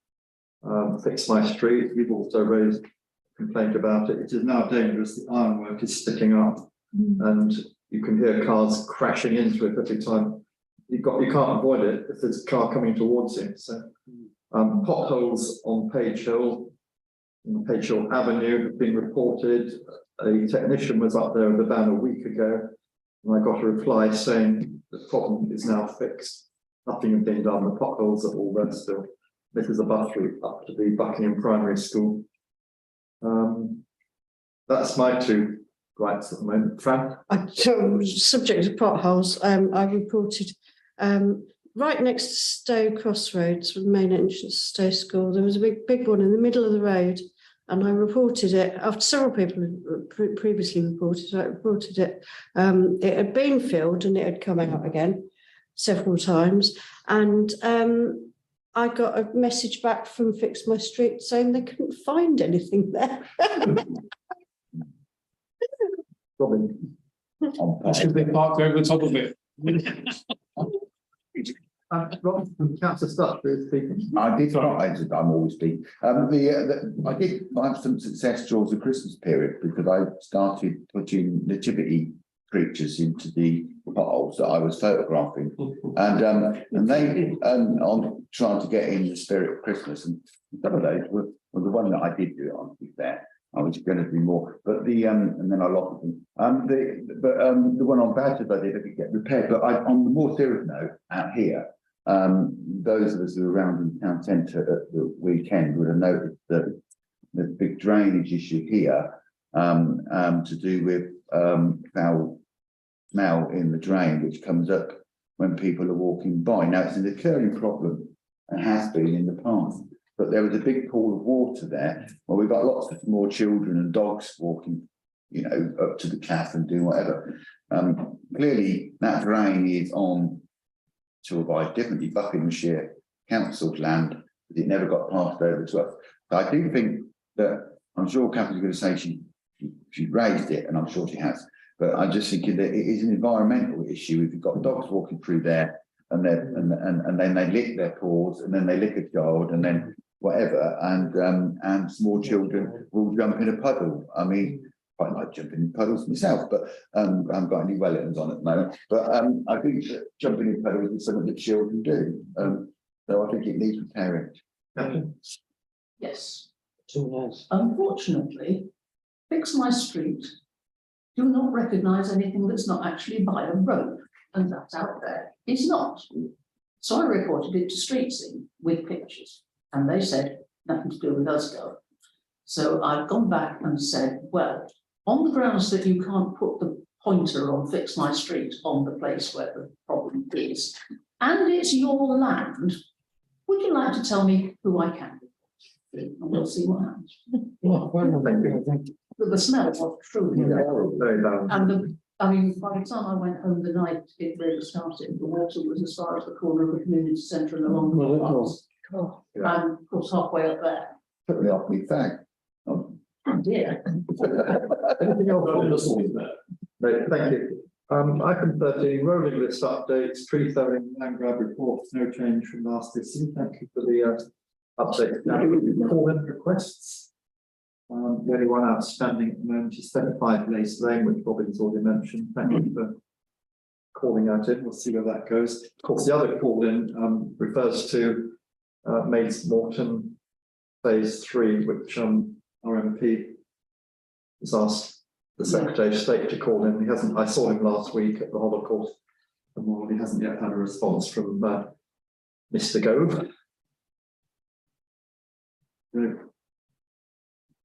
Fix My Street, we've also raised a complaint about it. It is now dangerous. The ironwork is sticking up, and you can hear cars crashing into it every time. You can't avoid it if there's a car coming towards you. So potholes on Page Hill Avenue have been reported. A technician was up there in the van a week ago, and I got a reply saying the problem is now fixed. Nothing had been done. The potholes are all there still. This is a bus route up to the Buckingham Primary School. That's my two gripes at the moment. Fran? Subject to potholes, I reported right next to Stowe Crossroads, the main entrance to Stowe School, there was a big one in the middle of the road, and I reported it after several people had previously reported. I reported it. It had been filled and it had come out again several times, and I got a message back from Fix My Street saying they couldn't find anything there. Robin? That's because they parked over the top of it. Robin from Councillor Stutt is speaking. I did try, I'm always speaking. I did have some success towards the Christmas period because I started putting nativity creatures into the potholes that I was photographing, and they on trying to get in the spirit of Christmas, and some of those were the one that I did do it on, to be fair. I was going to do more, but and then I lost them. The one on Badger I didn't get repaired. But on the more serious note, out here, those of us who were around in the town centre at the weekend would have noticed that the big drainage issue here, to do with foul smell in the drain, which comes up when people are walking by. Now it's an occurring problem and has been in the past. But there was a big pool of water there. Well, we've got lots of small children and dogs walking, up to the calf and doing whatever. Clearly, that drain is on, to avoid differently, Buckinghamshire Council's land, but it never got passed over to us. So I do think that, I'm sure Catherine's going to say she raised it, and I'm sure she has. But I'm just thinking that it is an environmental issue. If you've got dogs walking through there, and then they lick their paws, and then they lick a child, and then whatever, and small children will jump in a puddle. I mean, I like jumping in puddles myself, but I haven't got any Wellingtons on at the moment. But I think that jumping in puddles is something that children do. So I think it needs repairing. Yes. Yes. Unfortunately, Fix My Street do not recognise anything that's not actually by a road, and that's out there. It's not. So I reported it to Street Scene with pictures, and they said nothing to do with us, go. So I've gone back and said, well, on the grounds that you can't put the pointer on Fix My Street on the place where the problem is, and it's your land, would you like to tell me who I can report? And we'll see what happens. The smell was truly there. Very bad. And I mean, by the time I went home the night it really started, the water was as far as the corner of the community centre and along the paths. And of course halfway up there. Put me off me fag. Oh dear. Anything else on this one? Right, thank you. Item 13, rolling list updates, tree felling, land grab reports, no change from last issue. Thank you for the update. Now, call-in requests. The only one outstanding at the moment is 75 Lace Lane, which Robin's already mentioned. Thank you for calling out in. We'll see where that goes. Of course, the other call-in refers to Maid's Morton Phase 3, which our MP has asked the Secretary of State to call in. He hasn't. I saw him last week at the Holocaust Memorial. He hasn't yet had a response from Mr. Gove.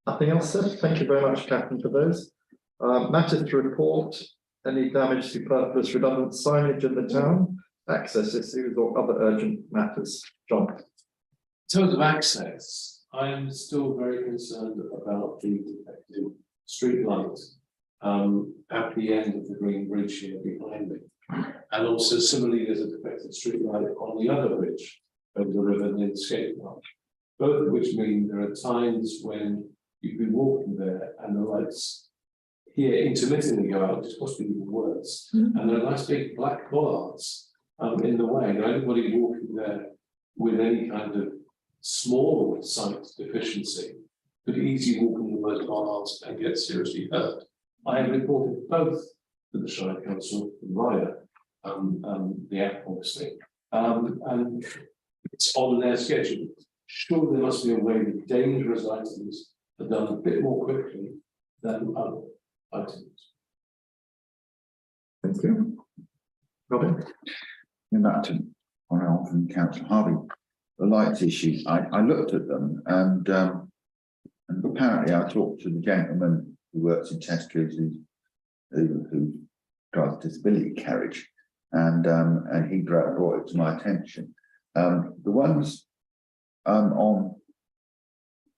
Nothing else, sir. Thank you very much, Catherine, for those. Matters to report: any damage to purpose redundant signage in the town. access issues or other urgent matters? John? In terms of access, I am still very concerned about the defective street lights at the end of the Green Bridge here behind me. And also similarly, there's a defective street light on the other bridge over the river near the skate park. Both of which mean there are times when you can be walking there and the lights here intermittently go out, which is possibly even worse. And there are nice big black bollards in the way. Now, anybody walking there with any kind of small sight deficiency could easily walk into those bollards and get seriously hurt. I have reported both to the Shire Council via the app, obviously, and it's on their schedule. Surely there must be a way that dangerous items are done a bit more quickly than other items. Thank you. Robin? In that to on from Councillor Harvey, the lights issue, I looked at them and apparently I talked to the gentleman who works in Tesco's who drives a disability carriage and he brought it to my attention. The ones on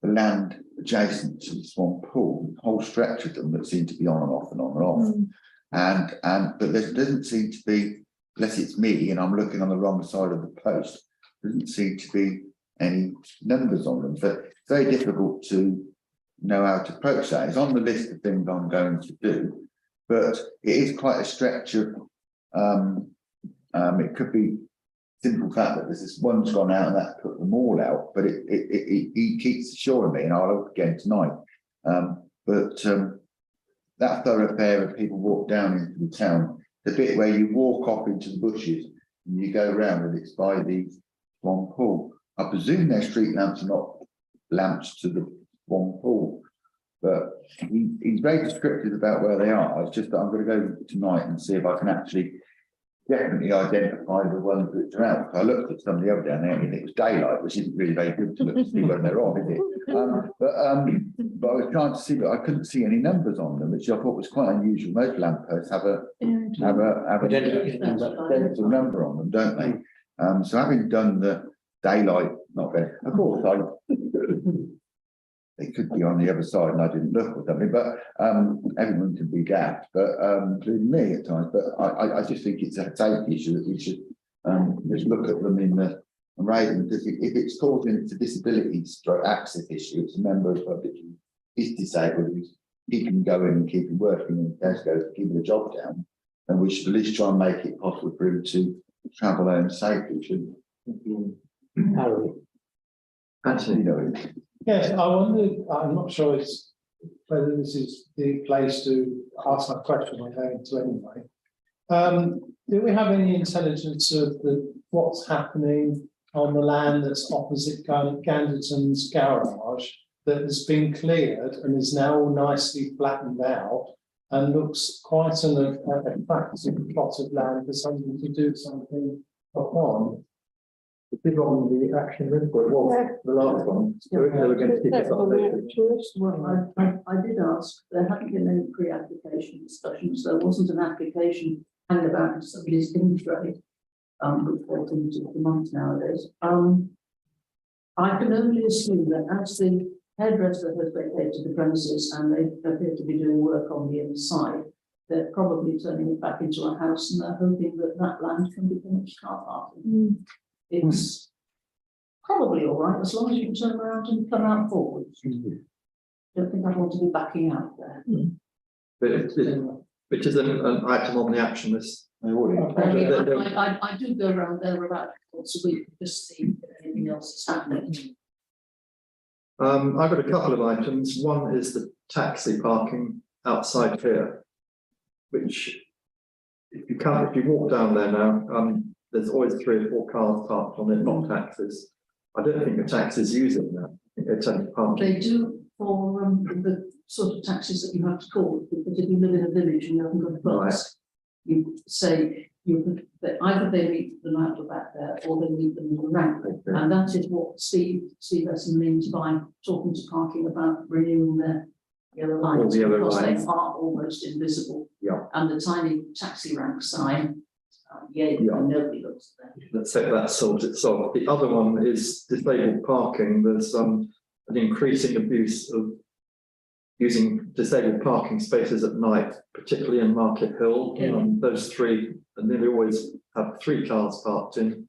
the land adjacent to the Swan Pool, the whole stretch of them that seem to be on and off and on and off. But there doesn't seem to be, unless it's me and I'm looking on the wrong side of the post, doesn't seem to be any numbers on them. But it's very difficult to know how to approach that. It's on the list of things I'm going to do, but it is quite a stretch of it could be simple fact that this one's gone out and that put them all out, but he keeps assuring me, and I'll look again tonight. That thoroughfare of people walk down into the town, the bit where you walk off into the bushes and you go round and it's by the Swan Pool. I presume their street lamps are not lamps to the Swan Pool, but he's very descriptive about where they are. It's just that I'm going to go tonight and see if I can actually definitely identify the ones that are out. I looked at some of the other down there and it was daylight, which isn't really very good to look to see when they're on, is it? But I was trying to see, but I couldn't see any numbers on them, which I thought was quite unusual. Most lampposts have a identical number on them, don't they? So having done the daylight, not very, of course, it could be on the other side and I didn't look or something, but everyone can be daft, but including me at times. But I just think it's a safety issue that we should just look at them in the radar, because if it's causing it's a disability stroke access issue, it's a member of the public who is disabled, he can go in and keep him working and Tesco keeping the job down, and we should at least try and make it possible for him to travel home safely, shouldn't we? Actually, You know, Yes, I wondered, I'm not sure whether this is the place to ask that question. I'm going to anyway. Do we have any intelligence of what's happening on the land that's opposite Ganderton's garage that has been cleared and is now all nicely flattened out and looks quite an attractive plot of land for somebody to do something upon? the big on the action report was the last one. So they were going to keep us updated. Well, I did ask, there hadn't been any pre-application discussions, there wasn't an application hanging about in somebody's in-trade, which falls into the month nowadays. I can only assume that as the hairdresser has vacated the premises and they appear to be doing work on the inside, they're probably turning it back into a house and they're hoping that that land can be finished car parking. It's probably all right, as long as you can turn around and come out forward. Don't think I want to be backing out there. Which is an item on the action list. I do go around there about once a week to just see if anything else is happening. I've got a couple of items. One is the taxi parking outside here, which if you walk down there now, there's always 3 or 4 cars parked on it, not taxis. I don't think the taxis use it now. I think they tend to park. They do for the sort of taxis that you have to call, because if you live in a village and you haven't got a bus, you say either they meet them out the back there or they meet them in the ramp. And that is what Steve Esson means by talking to parking about renewing their yellow lines, because they are almost invisible. Yeah. And the tiny taxi rank sign Yeah, Yeah. nobody looks at that. Let's say that solves itself. The other one is disabled parking. There's an increasing abuse of using disabled parking spaces at night, particularly in Market Hill. Those three, and nearly always have 3 cars parked in,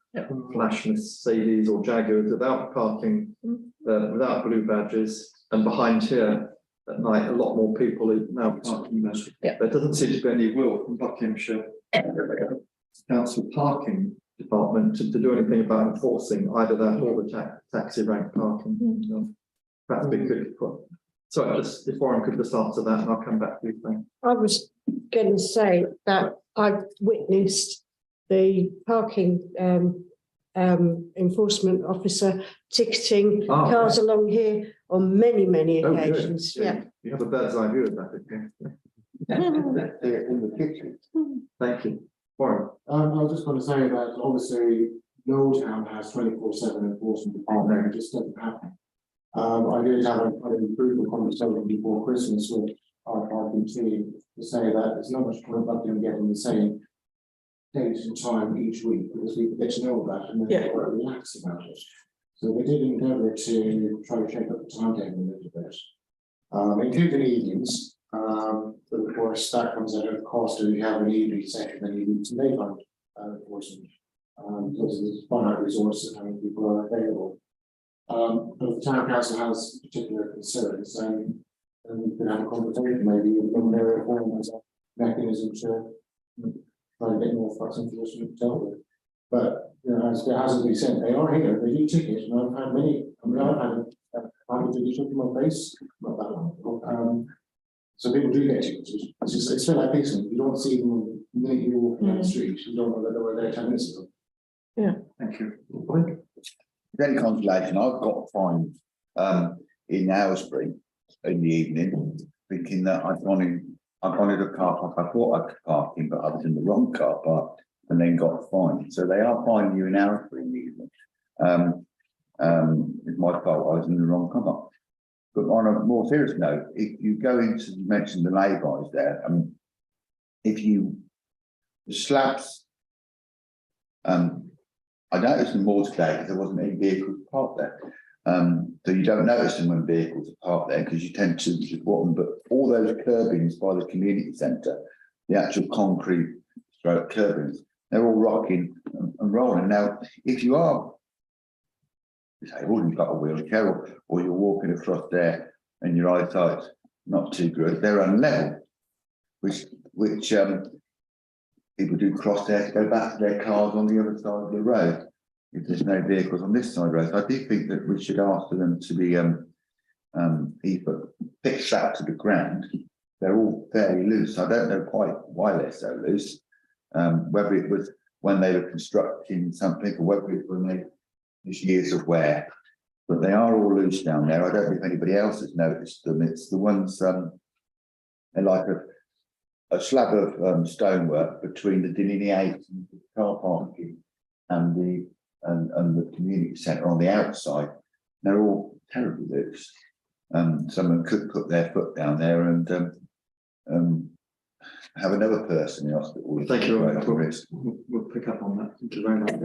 flash Mercedes or Jaguars without parking, without blue badges, and behind here at night, a lot more people are now parking there. Yeah. There doesn't seem to be any will from Buckinghamshire Council Parking Department to do anything about enforcing either that or the taxi rank parking. Perhaps we could put. So just if Warren could just answer that, and I'll come back to you. Thank you. I was going to say that I've witnessed the parking enforcement officer ticketing cars along here on many Oh, good. occasions. Yeah. You have a bird's eye view of that, okay? In the picture. Thank you. Warren. I was just going to say that obviously no town has 24/7 enforcement department, it just doesn't happen. I did have quite an improvement conversation before Christmas with our parking team to say that there's not much point about them getting the same date and time each week, because we get to know that and then Yeah. we're relaxed about it. So we did endeavour to try to shake up the timetable a little bit, including evenings. But of course, that comes at a cost if you have an evening session, then you need to make on enforcement. Because there's finite resources and people are available. But if the town council has particular concerns, then we can have a conversation, maybe in their reform as a mechanism to try to get more fuss enforcement dealt with. But, you know, as there hasn't been said, they are here, they do tickets, and I've had many, I've had a ticket in my face, not that long. So people do get tickets, it's still like this, you don't see them the minute you walk down the street, you don't know that they were there 10 minutes ago. Thank you. Any consolation, I've got fined in Aylesbury in the evening, thinking that I'd gone into a car park, I thought I could park in, but I was in the wrong car park and then got fined. So they are fining you in Aylesbury in the evening. It's my fault, I was in the wrong car park. But on a more serious note, if you go into, you mentioned the lay-bys there, if you, the slabs, I noticed them more today because there wasn't any vehicles parked there. So you don't notice them when vehicles are parked there because you tend to just walk them. But all those curbings by the community centre, the actual concrete stroke curbings, they're all rocking and rolling. Now, if you are disabled, you've got a wheelchair, or you're walking across there and your eyesight's not too good, they're unlevel, which people do cross there to go back to their cars on the other side of the road if there's no vehicles on this side of the road. So I do think that we should ask for them to be either fixed up to the ground. They're all fairly loose. I don't know quite why they're so loose. Whether it was when they were constructing something or whether it was when they was years of wear. But they are all loose down there. I don't know if anybody else has noticed them. It's the ones they're like a slab of stonework between the delineating car parking and the community centre on the outside. They're all terribly loose. Someone could put their foot down there and have another person in hospital. Thank you. We'll pick up on that. Thank you very much.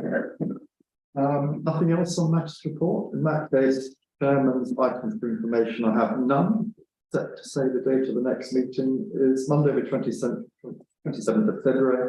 Nothing else on Matt's report? In that case, Chairman's items for information, I have none. Set to say the date of the next meeting is Monday, the 27th of February